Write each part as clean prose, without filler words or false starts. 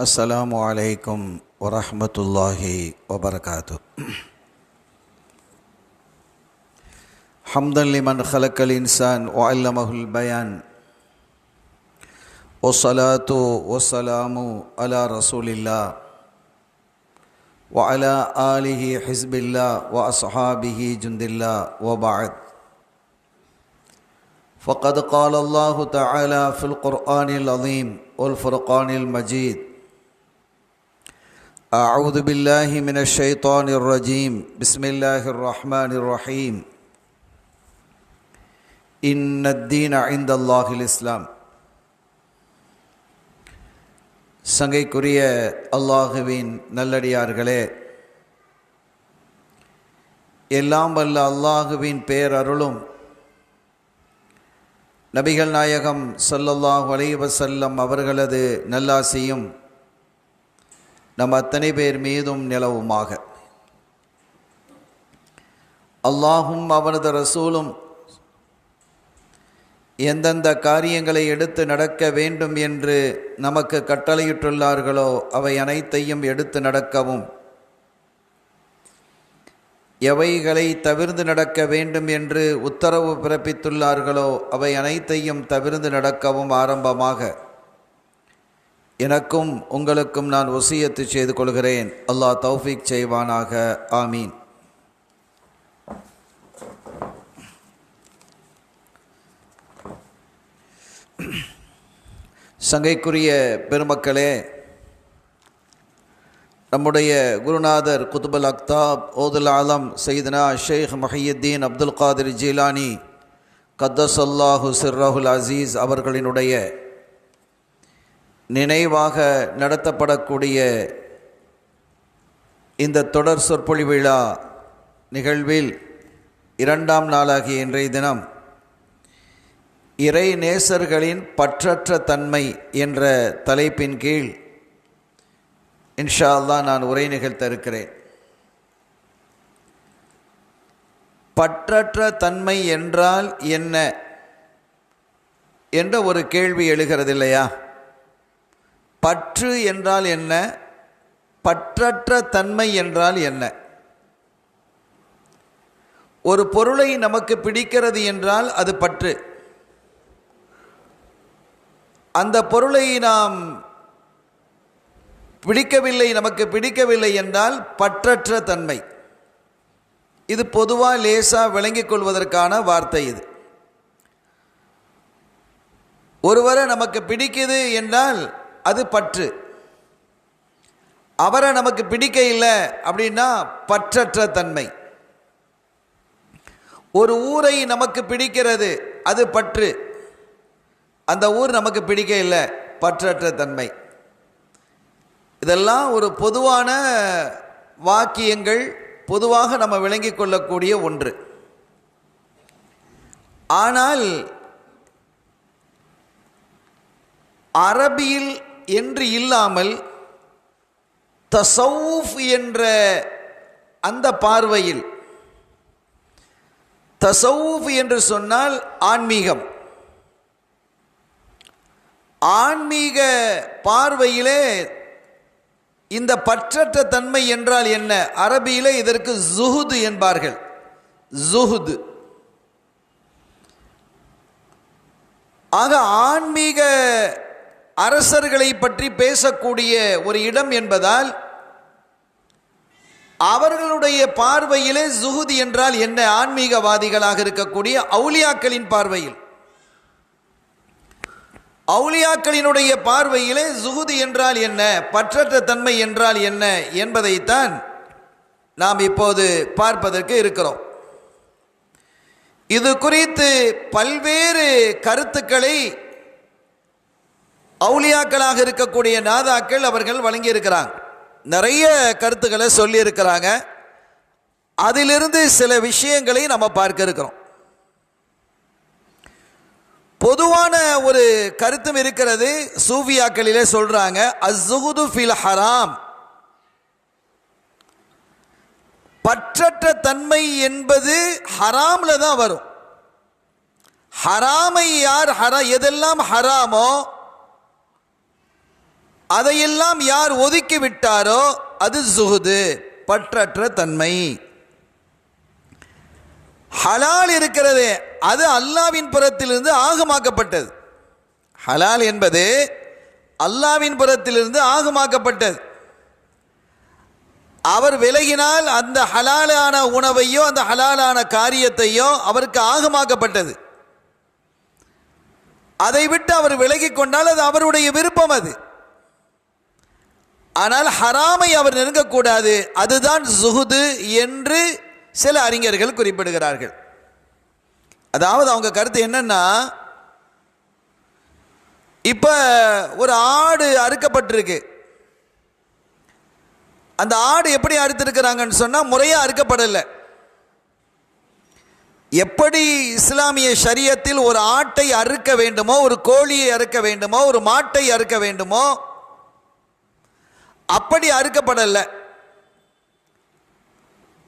அஸ்ஸலாமு அலைக்கும் வரஹ்மத்துல்லாஹி வபரகாத்துஹ். ஹம்தன் லிமன் ஹலக்கல் இன்சான் வஅல்லமஹுல் பயான் வஸ்ஸலாத்து வஸ்ஸலாமு அலா ரசூலில்லாஹ் வஅலா ஆலிஹி ஹிஸ்பில்லாஹ் வ அஸ்ஹாபிஹி ஜுந்தில்லாஹ் வ பஅத். فقد قال الله تعالى في القرآن العظيم والفرقان المجيد: أعوذ بالله من الشيطان الرجيم بسم الله الرحمن الرحيم إن الدين عند الله الإسلام. சங்கைக்குரிய அல்லாஹுவின் நல்லடியார்களே, எல்லாம் வல்ல அல்லாஹுவின் பேரருளும் நபிகள் நாயகம் ஸல்லல்லாஹு அலைஹி வஸல்லம் அவர்களது நல்லாசியும் நம் அத்தனை பேர் மீதும் நிலவுமாக. அல்லாஹும் அவனது ரசூலும் எந்தெந்த காரியங்களை எடுத்து நடக்க வேண்டும் என்று நமக்கு கட்டளையிட்டுள்ளார்களோ அவை அனைத்தையும் எடுத்து நடக்கவும், எவைகளை தவிர்ந்து நடக்க வேண்டும் என்று உத்தரவு பிறப்பித்துள்ளார்களோ அவை அனைத்தையும் தவிர்ந்து நடக்கவும் ஆரம்பமாக எனக்கும் உங்களுக்கும் நான் வசியத்து செய்து கொள்கிறேன். அல்லாஹ் தௌஃபீக் செய்வானாக. ஆமீன். சங்கைக்குரிய பெருமக்களே, நம்முடைய குருநாதர் குதுபுல் அக்தாப் ஓதுல் ஆலம் சையதுனா ஷேக் முஹையுத்தீன் அப்துல் காதிர் ஜீலானி கத்தஸல்லாஹு சிர்ரஹுல் அசீஸ் அவர்களினுடைய நினைவாக நடத்தப்படக்கூடிய இந்த தொடர் சொற்பொழிவு விழா நிகழ்வில் இரண்டாம் நாளாகிய இன்றைய தினம் இறை நேசர்களின் பற்றற்ற தன்மை என்ற தலைப்பின் கீழ் இன்ஷா அல்லாஹ் நான் உரை நிகழ்த்த இருக்கிறேன். பற்றற்ற தன்மை என்றால் என்ன என்ற ஒரு கேள்வி எழுகிறது இல்லையா? பற்று என்றால் என்ன, பற்றற்ற தன்மை என்றால் என்ன? ஒரு பொருளை நமக்கு பிடிக்கிறது என்றால் அது பற்று. அந்த பொருளை நாம் நமக்கு பிடிக்கவில்லை என்றால் பற்றற்ற தன்மை. இது பொதுவாக லேசாக விளங்கிக் கொள்வதற்கான வார்த்தை. இது ஒருவரை நமக்கு பிடிக்குது என்றால் அது பற்று. அவரை நமக்கு பிடிக்க இல்லை அப்படின்னா பற்றற்ற தன்மை. ஒரு ஊரை நமக்கு பிடிக்கிறது, அது பற்று. அந்த ஊர் நமக்கு பிடிக்க இல்லை, பற்றற்ற தன்மை. இதெல்லாம் ஒரு பொதுவான வாக்கியங்கள், பொதுவாக நம்ம விளங்கிக் கொள்ளக்கூடிய ஒன்று. ஆனால் அரபியில் என்று இல்லாமல் தஸவ்வுஃப் என்ற அந்த பார்வையில், தஸவ்வுஃப் என்று சொன்னால் ஆன்மீகம், ஆன்மீக பார்வையிலே இந்த பற்றற்ற தன்மை என்றால் என்ன? அரபியிலே இதற்கு ஜுஹுத் என்பார்கள். ஜுஹுத். ஆக ஆன்மீக அரசர்களை பற்றி பேசக்கூடிய ஒரு இடம் என்பதால் அவர்களுடைய பார்வையிலே ஜுஹுத் என்றால் என்ன? ஆன்மீகவாதிகளாக இருக்கக்கூடிய அவுலியாக்களின் பார்வையில், அவுலியாக்களினுடைய பார்வையிலே ஜுஹுத் என்றால் என்ன, பற்றற்ற தன்மை என்றால் என்ன என்பதைத்தான் நாம் இப்போது பார்ப்பதற்கு இருக்கிறோம். இது குறித்து பல்வேறு கருத்துக்களை அவுலியாக்களாக இருக்கக்கூடிய நாதாக்கள் அவர்கள் வழங்கியிருக்கிறாங்க. நிறைய கருத்துக்களை சொல்லியிருக்கிறாங்க. அதிலிருந்து சில விஷயங்களை நம்ம பார்க்க இருக்கிறோம். பொதுவான ஒரு கருத்தும் இருக்கிறது. சூஃபியாக்களிலே சொல்றாங்க, அஸ்ஸுஹுது ஃபில் ஹராம், பற்றற்ற தன்மை என்பது ஹராம்ல தான் வரும். ஹராமை யார் எதெல்லாம் ஹராமோ அதையெல்லாம் யார் ஒதுக்கி விட்டாரோ அது ஜுஹுது, பற்றற்ற தன்மை. ஹலால் இருக்கிறதே அது அல்லாவின் புறத்திலிருந்து ஆகமாக்கப்பட்டது. ஹலால் என்பது அல்லாவின் புறத்திலிருந்து ஆகமாக்கப்பட்டது. அவர் விலகினால் அந்த ஹலாலான உணவையோ அந்த ஹலாலான காரியத்தையோ அவருக்கு ஆகமாக்கப்பட்டது. அதை விட்டு அவர் விலகி கொண்டால் அது அவருடைய விருப்பம். அது ஆனால் ஹராமை அவர் நெருங்கக்கூடாது, அதுதான் ஜுஹுது என்று சில அறிஞர்கள் குறிப்பிடுகிறார்கள். அதாவது அவங்க கருத்து என்னன்னா, இப்போ ஒரு ஆடு அறுக்கப்பட்டிருக்கு. அந்த ஆடு எப்படி அறுத்திருக்கிறாங்கன்னு சொன்னால் முறையாக அறுக்கப்படலை. எப்படி இஸ்லாமிய ஷரியத்தில் ஒரு ஆட்டை அறுக்க வேண்டுமோ, ஒரு கோழியை அறுக்க வேண்டுமோ, ஒரு மாட்டை அறுக்க வேண்டுமோ, அப்படி அறுக்கப்படலை.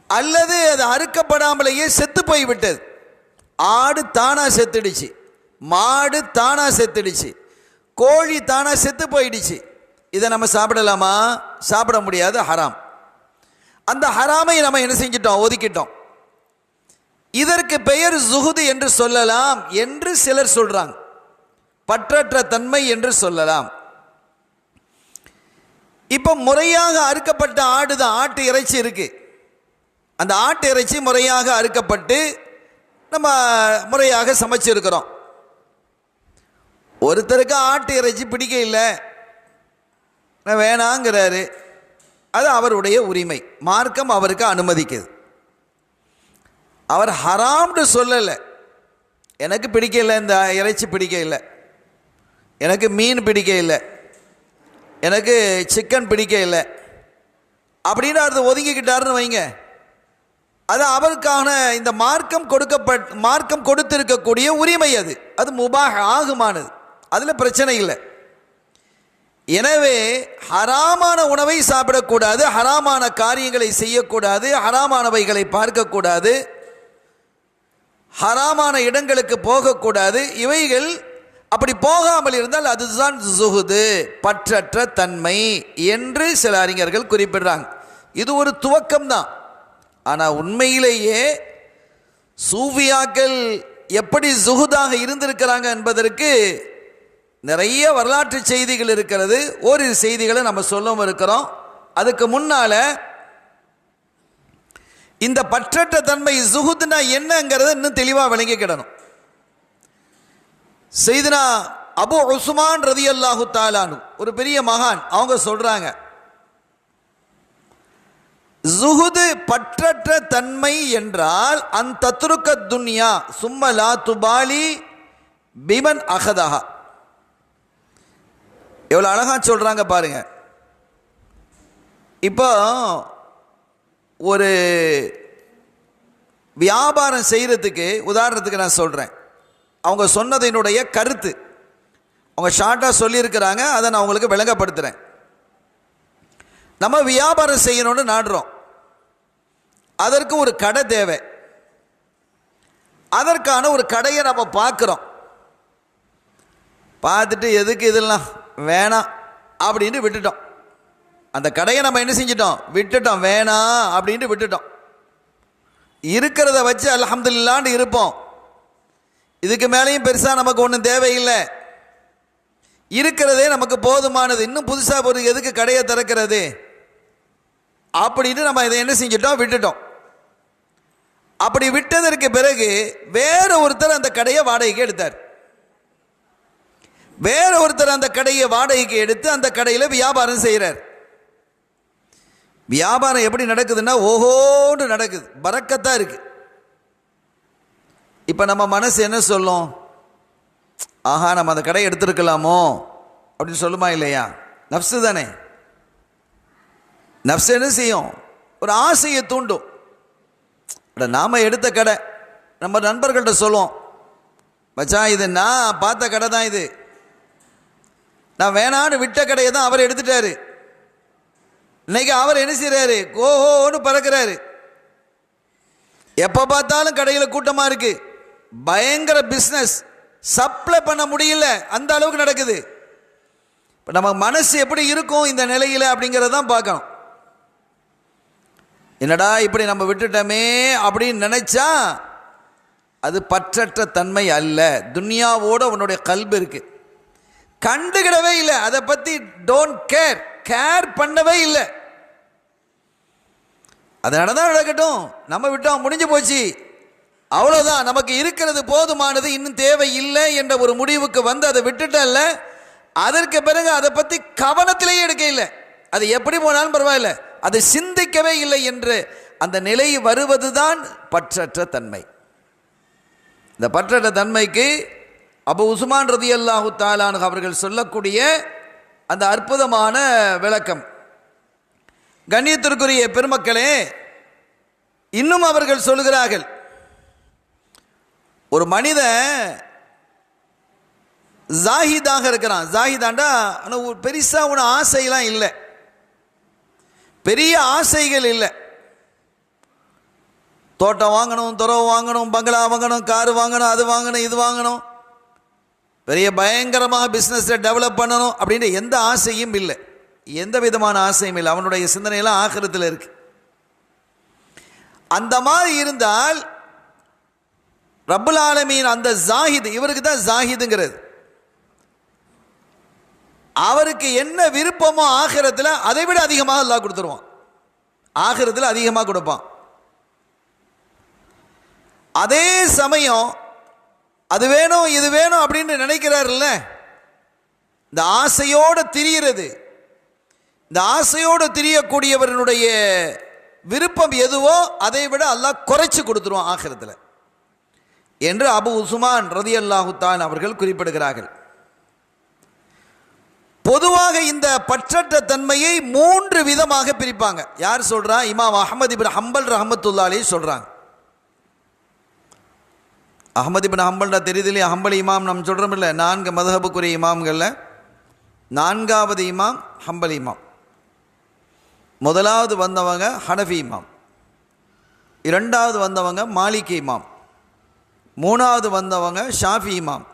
அல்லது அது அறுக்கப்படாமலேயே செத்து போய்விட்டது. ஆடு தானா செத்துடுச்சு, மாடு தானா செத்துடுச்சு, கோழி தானா செத்து போயிடுச்சு. இதை நம்ம சாப்பிடலாமா? சாப்பிட முடியாது, ஹராம். அந்த ஹராமை நம்ம என்ன செஞ்சிட்டோம்? ஒதுக்கிட்டோம். இதற்கு பெயர் ஜுஹுது என்று சொல்லலாம் என்று சிலர் சொல்றாங்க. பற்றற்ற தன்மை என்று சொல்லலாம். இப்போ முறையாக அறுக்கப்பட்ட ஆடு தான், ஆட்டு இறைச்சி இருக்கு. அந்த ஆட்டு இறைச்சி முறையாக அறுக்கப்பட்டு நம்ம முறையாக சமைச்சிருக்கிறோம். ஒருத்தருக்கு ஆட்டு இறைச்சி பிடிக்க இல்லை, வேணாங்கிறாரு. அது அவருடைய உரிமை, மார்க்கம் அவருக்கு அனுமதிக்குது. அவர் ஹராம்னு சொல்லலை. எனக்கு பிடிக்க இல்லை, இந்த இறைச்சி பிடிக்க இல்லை, எனக்கு மீன் பிடிக்க இல்லை, எனக்கு சிக்கன் பிடிக்க இல்லை அப்படின்னு அதை ஒதுங்கிக்கிட்டாருன்னு வைங்க. அது அவருக்கான இந்த மார்க்கம் கொடுத்திருக்கக்கூடிய உரிமை. அது முபாஹ், ஆகுமானது, அதில் பிரச்சனை இல்லை. எனவே ஹராமான உணவை சாப்பிடக்கூடாது, ஹராமான காரியங்களை செய்யக்கூடாது, ஹராமானவைகளை பார்க்கக்கூடாது, ஹராமான இடங்களுக்கு போகக்கூடாது. இவைகள் அப்படி போகாமல் இருந்தால் அதுதான் ஜுஹுது, பற்றற்ற தன்மை என்று சில அறிஞர்கள் குறிப்பிடுறாங்க. இது ஒரு துவக்கம்தான். ஆனால் உண்மையிலேயே சூஃபியாக்கள் எப்படி ஜுஹுதாக இருந்திருக்கிறாங்க என்பதற்கு நிறைய வரலாற்று செய்திகள் இருக்கிறது. ஓரிரு செய்திகளை நம்ம சொல்லவும் இருக்கிறோம். அதுக்கு முன்னால இந்த பற்றற்ற தன்மை ஜுஹுத்னா என்னங்கிறத இன்னும் தெளிவாக விளங்கிக்கிடணும். செய்தனா அபு உஸ்மான் ரலியல்லாஹு தஆலா அன்ஹு, ஒரு பெரிய மகான், அவங்க சொல்றாங்க, ஜுஹுது பற்றற்ற தன்மை என்றால் அந்தத்ருக்க துன்யா சும்ம லா துபாலி பிமன் அகதஹா. எவ்வளோ அழகா சொல்றாங்க பாருங்க. இப்போ ஒரு வியாபாரம் செய்யறதுக்கு உதாரணத்துக்கு நான் சொல்றேன். அவங்க சொன்னதினுடைய கருத்து அவங்க ஷார்ட்டாக சொல்லியிருக்கிறாங்க, அதை நான் உங்களுக்கு விளங்கப்படுத்துகிறேன். நம்ம வியாபாரம் செய்யணும்னு நாடுறோம். அதற்கு ஒரு கடை தேவை. அதற்கான ஒரு கடையை நம்ம பார்க்குறோம். பார்த்துட்டு எதுக்கு இதெல்லாம் வேணாம் அப்படின்ட்டு விட்டுட்டோம். அந்த கடையை நம்ம என்ன செஞ்சிட்டோம்? விட்டுட்டோம், வேணாம் அப்படின்ட்டு விட்டுட்டோம். இருக்கிறத வச்சு அல்ஹம்துலில்லாஹ்னு இருப்போம். இதுக்கு மேலேயும் பெருசாக நமக்கு ஒன்றும் தேவையில்லை, இருக்கிறதே நமக்கு போதுமானது, இன்னும் புதுசாக ஒரு எதுக்கு கடையை திறக்கிறது அப்படின்னு நம்ம இதை என்ன செஞ்சிட்டோம்? விட்டுட்டோம். அப்படி விட்டதற்கு பிறகு வேற ஒருத்தர் அந்த கடையை வாடகைக்கு எடுத்தார். வேற ஒருத்தர் அந்த கடையை வாடகைக்கு எடுத்து அந்த கடையில் வியாபாரம் செய்கிறார். வியாபாரம் எப்படி நடக்குதுன்னா ஓஹோன்னு நடக்குது, பரக்கத்தான் இருக்கு. இப்போ நம்ம மனசு என்ன சொல்லும்? ஆஹா, நம்ம அந்த கடையை எடுத்துருக்கலாமோ அப்படின்னு சொல்லுமா இல்லையா? நஃப்ஸு தானே. நஃப்ஸ் என்ன செய்யும்? ஒரு ஆசையை தூண்டும். நாம் எடுத்த கடை, நம்ம நண்பர்கள்ட்ட சொல்லுவோம், மச்சான் இது நான் பார்த்த கடை தான், இது நான் வேணான்னு விட்ட கடையை தான் அவர் எடுத்துட்டாரு. இன்னைக்கு அவர் என்ன செய்யறாரு? கோஹோன்னு பறக்கிறாரு. எப்போ பார்த்தாலும் கடையில் கூட்டமாக இருக்கு, பயங்கர பிஸ்னஸ், சப்ளை பண்ண முடியல, அந்த அளவுக்கு நடக்குது. நம்ம மனசு எப்படி இருக்கும் இந்த நிலையில் அப்படிங்கிறதான் பார்க்கணும். என்னடா இப்படி நம்ம விட்டுட்டோமே அப்படின்னு நினைச்சா அது பற்றற்ற தன்மை அல்ல. துன்யாவோட உன்னுடைய கல்பு இருக்கு, கண்டுகிடவே இல்லை, அதை பற்றி டோன்ட் கேர் பண்ணவே இல்லை. அதனால தான் நடக்கட்டும், நம்ம விட்டோம், முடிஞ்சு போச்சு, அவ்வளோதான், நமக்கு இருக்கிறது போதுமானது, இன்னும் தேவை இல்லை என்ற ஒரு முடிவுக்கு வந்து அதை விட்டுட்டல்ல. அதற்கு பிறகு அதை பற்றி கவனத்திலேயே எடுக்க இல்லை, அது எப்படி போனாலும் பரவாயில்ல, அதை சிந்திக்கவே இல்லை என்று அந்த நிலை வருவதுதான் பற்றற்ற தன்மை. இந்த பற்றற்ற தன்மைக்கு அபு உஸ்மான் ரலியல்லாஹு தஆலா அன்ஹு அவர்கள் சொல்லக்கூடிய அந்த அற்புதமான விளக்கம். கண்ணியத்திற்குரிய பெருமக்களே, இன்னும் அவர்கள் சொல்கிறார்கள், ஒரு மனிதன் ஜாஹிதாக இருக்கிறான். ஜாஹிதாண்டா பெருசா ஒன்று ஆசையெல்லாம் இல்லை, பெரிய ஆசைகள் இல்லை. தோட்டம் வாங்கணும், துறவு வாங்கணும், பங்களா வாங்கணும், காரு வாங்கணும், அது வாங்கணும், இது வாங்கணும், பெரிய பயங்கரமாக பிஸ்னஸை டெவலப் பண்ணணும் அப்படின்ற எந்த ஆசையும் இல்லை, எந்த விதமான ஆசையும் இல்லை. அவனுடைய சிந்தனையெல்லாம் ஆகிரத்தில் இருக்கு. அந்த மாதிரி இருந்தால் ரப்புல் ஆலமீன் அந்த ஜாஹித், இவருக்கு தான் ஜாஹிதுங்கிறது, அவருக்கு என்ன விருப்பமோ ஆகிரத்தில் அதை விட அதிகமாக அல்லாஹ் கொடுத்துருவான், ஆகிரத்தில் அதிகமாக கொடுப்பான். அதே சமயம் அது வேணும் இது வேணும் அப்படின்னு நினைக்கிறாருல்ல, இந்த ஆசையோடு திரியிறது, இந்த ஆசையோடு திரியக்கூடியவர்களுடைய விருப்பம் எதுவோ அதை விட அல்லாஹ் குறைச்சி கொடுத்துருவான் ஆகிரத்தில் என்று அபு உஸ்மான் ரலியல்லாஹு தஆலா அவர்கள் குறிப்பிடுகிறார்கள். பொதுவாக இந்த பற்றற்ற தன்மையை 3 விதமாக பிரிப்பாங்க. யார் சொல்றா? இமாம் அஹ்மத் இப்னு ஹம்பல் ரஹ்மத்துல்லாஹி அலைஹி சொல்றாங்க. அஹ்மத் இப்னு ஹம்பல்டா தெரியுது இல்லையா? ஹம்பல் இமாம் நம்ம சொல்கிறோம் இல்லை, 4 மதுஹபுக்குரிய இமாம்களில் 4வது இமாம் ஹம்பல் இமாம். முதலாவது வந்தவங்க ஹனஃபி இமாம், 2வது வந்தவங்க மாலிகி இமாம், 3வது வந்தவங்க ஷாஃபி இமாம்,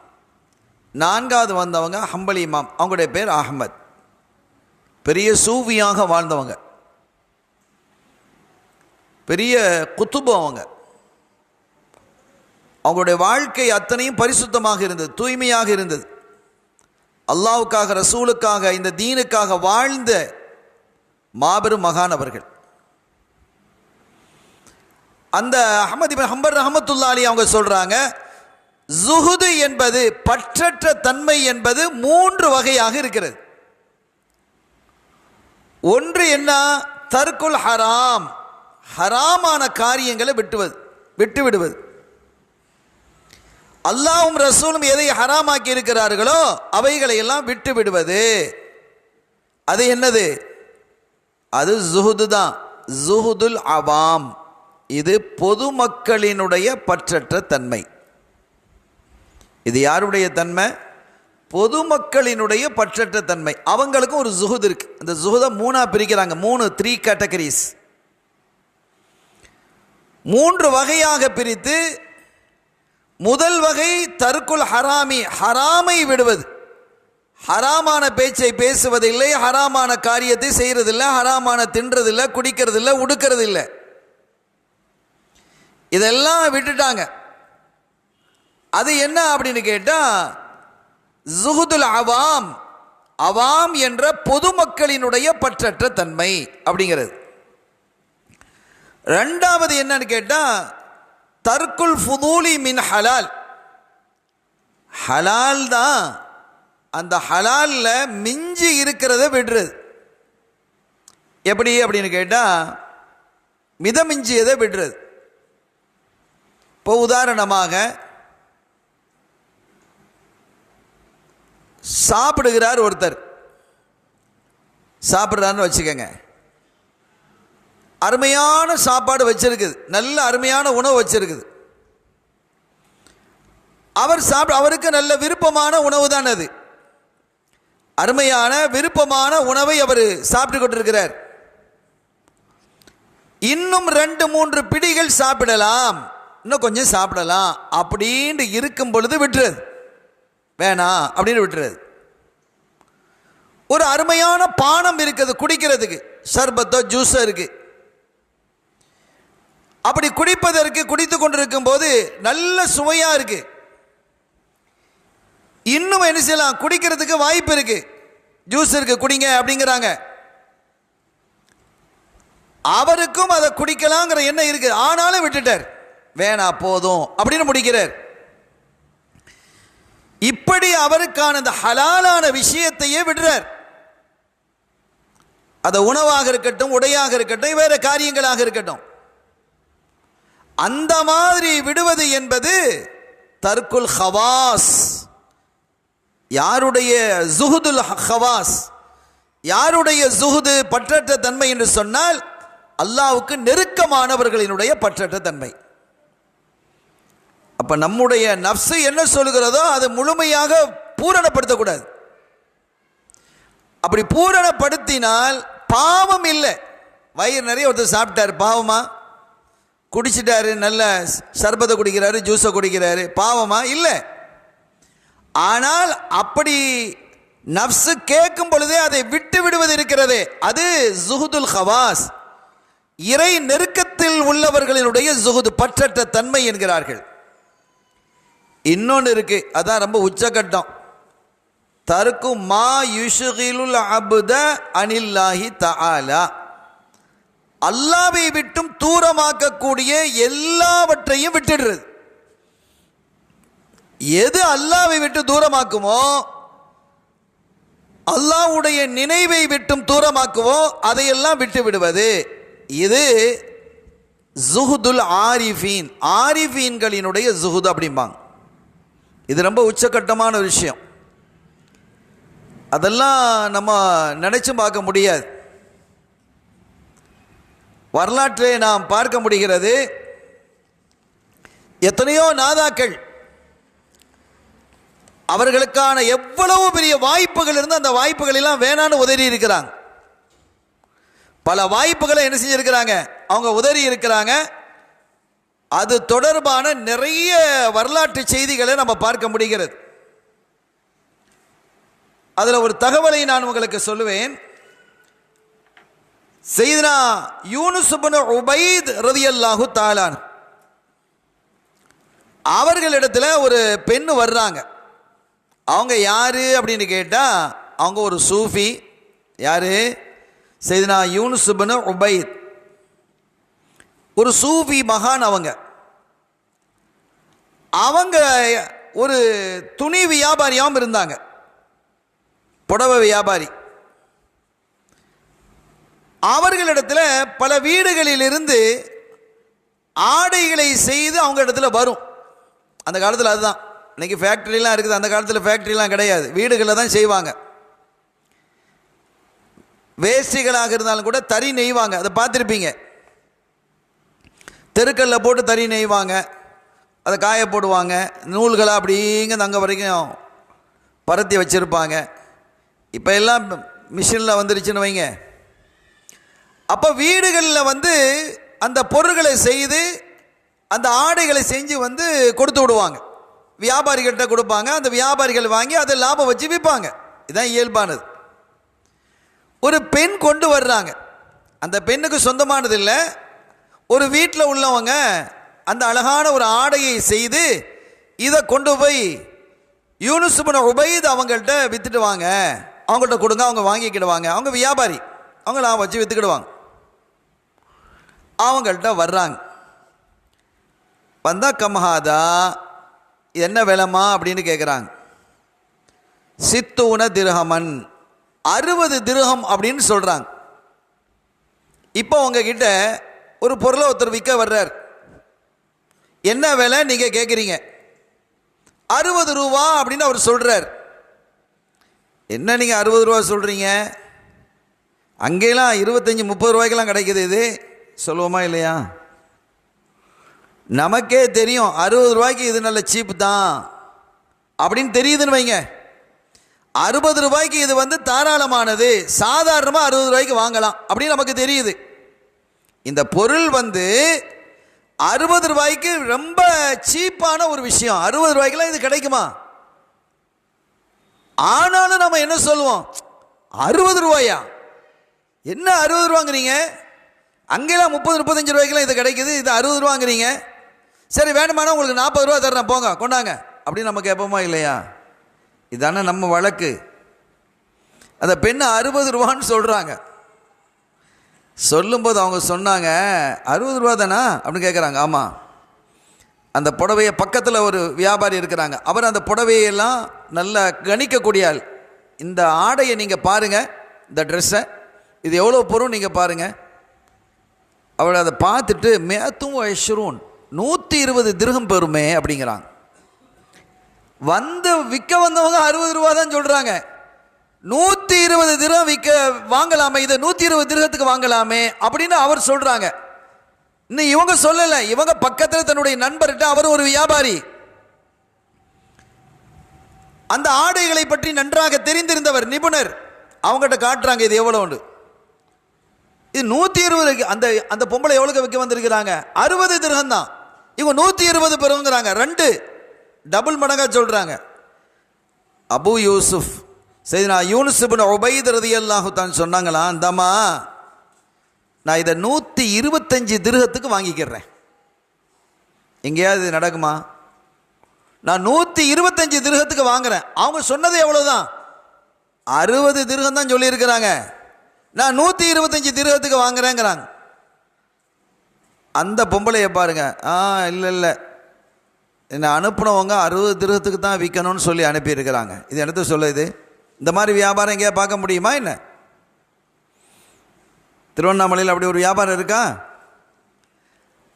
4வது வந்தவங்க ஹம்பலி இமாம். அவங்களுடைய பேர் அஹ்மத். பெரிய சூஃபியாக வாழ்ந்தவங்க, பெரிய குத்துபு அவங்க. அவங்களுடைய வாழ்க்கை அத்தனையும் பரிசுத்தமாக இருந்தது, தூய்மையாக இருந்தது. அல்லாஹ்வுக்காக, ரசூலுக்காக, இந்த தீனுக்காக வாழ்ந்த மாபெரும் மகானவர்கள். அந்த அஹ்மத் இப்னு ஹம்பல் ரஹ்மத்துல்லாஹி அலைஹி அவங்க சொல்றாங்க, ஜுஹுது என்பது, பற்றற்ற தன்மை என்பது 3 வகையாக இருக்கிறது. ஒன்று என்ன? தர்க்குல் ஹராம், ஹராமான காரியங்களை விட்டு விடுவது. அல்லாஹ்வும் ரசூலும் எதை ஹராமாக்கி இருக்கிறார்களோ அவைகளை எல்லாம் விட்டு விடுவது. அது என்னது? அது ஜுஹுது தான், ஜுஹுதுல் அவாம். இது பொதுமக்களினுடைய பற்றற்ற தன்மை. இது யாருடைய தன்மை? பொதுமக்களினுடைய பற்றற்ற தன்மை. அவங்களுக்கும் ஒரு ஜுஹுத் இருக்கு. அந்த ஜுஹுதை 3ஆ பிரிக்கிறாங்க, 3 கேட்டகரிஸ், 3 வகையாக பிரித்து, முதல் வகை தர்க்குல் ஹராமி, ஹராமை விடுவது. ஹராமான பேச்சை பேசுவதில்லை, ஹராமான காரியத்தை செய்யறதில்லை, ஹராமான தின்றதில்லை, குடிக்கிறதில்லை, உடுக்கிறதில்லை, இதெல்லாம் விட்டுட்டாங்க. அது என்ன அப்படின்னு கேட்டா ஜுஹுதுல் அவாம், அவாம் என்ற பொதுமக்களினுடைய பற்றற்ற தன்மை அப்படிங்கிறது. 2வது என்னன்னு கேட்டா தர்க்குல் ஃபுதூலி மின் ஹலால், ஹலால் தான், அந்த ஹலால்ல மிஞ்சி இருக்கிறத விடுறது. எப்படி அப்படின்னு கேட்டா மிதமிஞ்சியதை விடுறது. இப்போ உதாரணமாக சாப்பிடுகிறார் ஒருத்தர், சாப்பிட்றாருன்னு வச்சுக்கோங்க, அருமையான சாப்பாடு வச்சிருக்குது, நல்ல அருமையான உணவு வச்சிருக்குது, அவருக்கு நல்ல விருப்பமான உணவு தான் அது, அருமையான விருப்பமான உணவை அவர் சாப்பிட்டு கொண்டிருக்கிறார். இன்னும் 2-3 பிடிகள் சாப்பிடலாம், இன்னும் கொஞ்சம் சாப்பிடலாம் அப்படின்னு இருக்கும் பொழுது விட்டுறது, வேணாம் அப்படின்னு விட்டுறது. ஒரு அருமையான பானம் இருக்குது குடிக்கிறதுக்கு, சர்பத்தோ ஜூஸோ இருக்கு. அப்படி குடிப்பதற்கு குடித்து கொண்டிருக்கும் போது நல்ல சுவையா இருக்கு. இன்னும் என்ன செய்யலாம், குடிக்கிறதுக்கு வாய்ப்பு இருக்கு, ஜூஸ் இருக்கு குடிங்க அப்படிங்கிறாங்க. அவருக்கும் அதை குடிக்கலாங்கிற எண்ணம் இருக்கு, ஆனாலும் விட்டுட்டார், வேணா போதும் அப்படின்னு முடிக்கிறார். இப்படி அவருக்கான இந்த ஹலாலான விஷயத்தையே விடுறார். அது உணவாக இருக்கட்டும், உடையாக இருக்கட்டும், வேற காரியங்களாக இருக்கட்டும். அந்த மாதிரி விடுவது என்பது தர்க்குல் ஹவாஸ். யாருடைய ஜுஹுதுல் ஹவாஸ், யாருடைய ஜுஹுது பற்றற்ற தன்மை என்று சொன்னால் அல்லாஹ்வுக்கு நெருக்கமானவர்களினுடைய பற்றற்ற தன்மை. அப்ப நம்முடைய நஃப்ஸ் என்ன சொல்கிறதோ அதை முழுமையாக பூரணப்படுத்தக்கூடாது. அப்படி பூரணப்படுத்தினால் பாவம் இல்லை. வயிறு நிறைய ஒருத்தர் சாப்பிட்டார், பாவமா? குடிச்சிட்டாரு, நல்ல சர்பத்தை குடிக்கிறாரு, ஜூஸை குடிக்கிறாரு, பாவமா? இல்லை. ஆனால் அப்படி நஃப்ஸ் கேட்கும் பொழுதே அதை விட்டு விடுவது இருக்கிறதே, அது ஜுஹுதுல் ஹவாஸ், இறை நெருக்கத்தில் உள்ளவர்களினுடைய ஜுஹுது, பற்றற்ற தன்மை என்கிறார்கள். இன்னொன்று இருக்கு, அதான் ரொம்ப உச்சகட்டம். தருக்கு மா யுஷ்கிலுல் அப்த அனில்லாஹி தஆலா, அல்லாஹ்வை விட்டும் தூரமாக்கக்கூடிய எல்லாவற்றையும் விட்டுடுறது. எது அல்லாஹ்வை விட்டு தூரமாக்குமோ, அல்லாஹ்வுடைய நினைவை விட்டும் தூரமாக்குவோ அதையெல்லாம் விட்டு விடுவது. இது ஜுஹுதுல் ஆரிஃபீன், ஆரிஃபீன்களினுடைய ஜுஹுது அப்படிம்பாங்க. இது ரொம்ப உச்சகட்டமான ஒரு விஷயம். அதெல்லாம் நம்ம நினைச்சும் பார்க்க முடியாது. வரலாற்றிலே நாம் பார்க்க முடிகிறது, எத்தனையோ நாதாக்கள் அவர்களுக்கான எவ்வளவு பெரிய வாய்ப்புகள் இருந்து அந்த வாய்ப்புகள் எல்லாம் வேணான்னு உதறி இருக்கிறாங்க. பல வாய்ப்புகளை என்ன செஞ்சிருக்கிறாங்க, அவங்க உதறி இருக்கிறாங்க. அது தொடர்பான நிறைய வரலாற்று செய்திகளை நம்ம பார்க்க முடிகிறது. அதில் ஒரு தகவலை நான் உங்களுக்கு சொல்லுவேன். சையதுனா யூனுஸ் இப்னு உபைத் ரலியல்லாஹு தஆலா அவர்களிடத்தில் ஒரு பெண் வர்றாங்க. அவங்க யாரு அப்படின்னு கேட்டால், அவங்க ஒரு சூஃபி. யாரு? சையதுனா யூனுஸ் இப்னு உபைத், ஒரு சூஃபி மகான். அவங்க ஒரு துணி வியாபாரியாகவும் இருந்தாங்க, புடவை வியாபாரி. அவர்களிடத்தில் பல வீடுகளிலிருந்து ஆடைகளை செய்து அவங்க இடத்துல வரும். அந்த காலத்தில் அதுதான். இன்னைக்கு ஃபேக்ட்ரிலாம் இருக்குது, அந்த காலத்தில் ஃபேக்ட்ரிலாம் கிடையாது, வீடுகளில் தான் செய்வாங்க. வேஷ்டிகளாக இருந்தாலும் கூட தறி நெய்வாங்க, அதை பார்த்துருப்பீங்க. தெருக்கல்ல போட்டு தறி நெய்வாங்க, அதை காய போடுவாங்க, நூல்களை அப்படிங்க அங்கே வரைக்கும் பரத்தி வச்சுருப்பாங்க. இப்போ எல்லாம் மிஷினில் வந்துருச்சுன்னு வைங்க. அப்போ வீடுகளில் அந்த பொருட்களை செய்து அந்த ஆடைகளை செஞ்சு கொடுத்து விடுவாங்க, வியாபாரிகள்கிட்ட கொடுப்பாங்க. அந்த வியாபாரிகள் வாங்கி அதை லாபம் வச்சு விற்பாங்க. இதுதான் இயல்பானது. ஒரு பெண் கொண்டு வர்றாங்க. அந்த பெண்ணுக்கு சொந்தமானது இல்லை, ஒரு வீட்டில் உள்ளவங்க அந்த அழகான ஒரு ஆடையை செய்து இதை கொண்டு போய் யூனுஸ் இப்னு உபைத் அவங்கள்ட்ட வித்துட்டு வாங்க, அவங்கள்ட்ட கொடுங்க, அவங்க வாங்கிக்கிடுவாங்க. அவங்க வியாபாரி, அவங்க லாபம் வச்சு விற்றுக்கிடுவாங்க. அவங்கள்ட்ட வர்றாங்க. வந்தா கமஹாதா, என்ன விலைமா அப்படின்னு கேட்குறாங்க. சித்தூன திர்ஹமன், 60 திர்ஹம் அப்படின்னு சொல்கிறாங்க. இப்போ உங்ககிட்ட ஒரு பொருளை ஒருத்தர் விற்க வர்றார். என்ன விலை நீங்கள் கேட்குறீங்க? 60 ரூபா அப்படின்னு அவர் சொல்கிறார். என்ன நீங்கள் 60 ரூபா சொல்கிறீங்க? அங்கேலாம் 25-30 ரூபாய்க்கெல்லாம் கிடைக்குது. இது சொல்லுவோமா இல்லையா? நமக்கே தெரியும் 60 ரூபாய்க்கு இது நல்ல சீப்பு தான் அப்படின்னு தெரியுதுன்னு வைங்க. 60 ரூபாய்க்கு இது தாராளமானது, சாதாரணமாக 60 ரூபாய்க்கு வாங்கலாம் அப்படின்னு நமக்கு தெரியுது. இந்த பொருள் 60 ரூபாய்க்கு ரொம்ப சீப்பான ஒரு விஷயம். 60 ரூபாய்க்குலாம் இது கிடைக்குமா? ஆனாலும் நம்ம என்ன சொல்லுவோம், 60 ரூபாயா? என்ன 60 ரூபாங்கிறீங்க? அங்கெல்லாம் 30-35 ரூபாய்க்குலாம் இது கிடைக்குது, இது 60 ரூபாங்கிறீங்க. சரி வேணுமானா உங்களுக்கு 40 ரூபா தர்றேன் போங்க கொண்டாங்க அப்படின்னு நம்ம கேட்போமா இல்லையா? இதானே நம்ம வழக்கு. அந்த பெண்ணு 60 ரூபான்னு சொல்கிறாங்க. சொல்லும்போது அவங்க சொன்னாங்க 60 ரூபா தானா அப்படின்னு கேட்குறாங்க. ஆமாம். அந்த புடவையை பக்கத்தில் ஒரு வியாபாரி இருக்கிறாங்க. அவர் அந்த புடவையெல்லாம் நல்லா கணிக்கக்கூடிய ஆள். இந்த ஆடையை நீங்கள் பாருங்கள், இந்த ட்ரெஸ்ஸை, இது எவ்வளோ பொருள் நீங்கள் பாருங்கள். அவள் அதை பார்த்துட்டு மேத்தும் ஐஷ்ரூன் 120 திர்ஹம் பெறுமே அப்படிங்கிறாங்க. விற்க வந்தவங்க 60 ரூபா தான் சொல்கிறாங்க. 120 திர்ஹம் வாங்கலாமே, இதை 120 திர்ஹத்துக்கு வாங்கலாமே அப்படின்னு அவர் சொல்கிறாங்க. இன்னும் இவங்க சொல்லலை. இவங்க பக்கத்தில் தன்னுடைய நண்பர்கிட்ட, அவர் ஒரு வியாபாரி, அந்த ஆடைகளை பற்றி நன்றாக தெரிந்திருந்தவர், நிபுணர், அவங்ககிட்ட காட்டுறாங்க இது எவ்வளோண்டு. இது 120. அந்த பொம்பளை எவ்வளோக்கு விற்க வந்திருக்கிறாங்க? 60 திர்ஹம் தான். இவங்க 120 பெறுங்கிறாங்க. 2 டபுள் மடங்காக சொல்கிறாங்க. அபு யூசுப் சையதுனா யூனுஸ் இப்னு உபைத் ரலியல்லாஹு தான் சொன்னாங்களா, அந்தம்மா நான் இதை 125 திர்ஹத்துக்கு வாங்கிக்கிறேன். எங்கேயாவது நடக்குமா? நான் 125 திர்ஹத்துக்கு வாங்குறேன். அவங்க சொன்னது எவ்வளோதான்? 60 திர்ஹம் தான் சொல்லியிருக்கிறாங்க. நான் 125 திர்ஹத்துக்கு வாங்குறேங்கிறாங்க. அந்த பொம்பளையை பாருங்க, இல்லை என்னை அனுப்பினவங்க 60 திர்ஹத்துக்கு தான் விற்கணும்னு சொல்லி அனுப்பியிருக்கிறாங்க. இது எடுத்து சொல்லுது. இந்த மாதிரி வியாபாரம் எங்கேயா பார்க்க முடியுமா என்ன? திருவண்ணாமலையில் அப்படி ஒரு வியாபாரம் இருக்கா?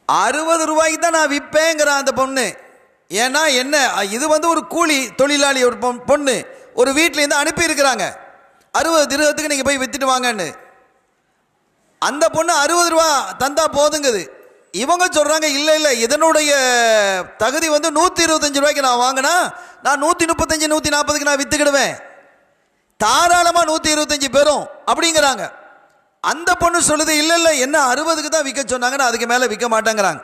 60 ரூபாய்க்கு தான் நான் விற்பேங்கிறான் அந்த பொண்ணு. ஏன்னா என்ன, இது ஒரு கூலி தொழிலாளி, ஒரு பொண்ணு ஒரு வீட்டிலேருந்து அனுப்பியிருக்கிறாங்க. 60 திர்ஹத்துக்கு நீங்கள் போய் விற்றுட்டு வாங்கன்னு. அந்த பொண்ணு 60 ரூபா தந்தா போதுங்குது. இவங்க சொல்கிறாங்க இல்லை இதனுடைய தகுதி 125 ரூபாய்க்கு நான் வாங்கினா நான் 135 140க்கு நான் விற்றுக்கிடுவேன், தாராளமாக 125 பெறும் அப்படிங்கிறாங்க. அந்த பொண்ணு சொல்லுது இல்லை என்ன 60க்கு தான் விற்க சொன்னாங்கன்னா அதுக்கு மேலே விற்க மாட்டேங்கிறாங்க.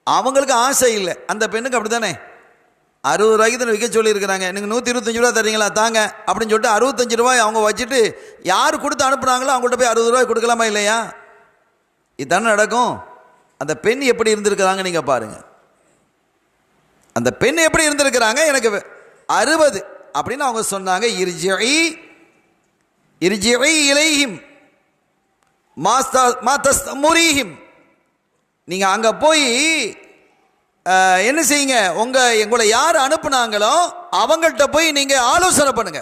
அவங்களுக்கு ஆசை இல்லை. அந்த பெண்ணுக்கு அப்படி தானே, 60 ரூபாய்க்கு தான் விற்க சொல்லியிருக்கிறாங்க. நீங்கள் 125 ரூபா தரீங்களா தாங்க அப்படின்னு சொல்லிட்டு 65 ரூபாய் அவங்க வச்சுட்டு யார் கொடுத்து அனுப்புனாங்களோ அவங்கள்ட்ட போய் 60 ரூபாய் கொடுக்கலாமா இல்லையா? இதுதானே நடக்கும். அந்த பெண் எப்படி இருந்திருக்கிறாங்க நீங்கள் பாருங்கள். அந்த பெண் எப்படி இருந்திருக்கிறாங்க? எனக்கு 60 அப்படின்னு அவங்க சொன்னாங்க. இர்ஜிஇ இலைஹிம் மா தஸ்தமுரிஹிம், நீங்கள் அங்கே போய் என்ன செய்யுங்க, எங்களை யார் அனுப்புனாங்களோ அவங்கள்ட்ட போய் நீங்கள் ஆலோசனை பண்ணுங்க.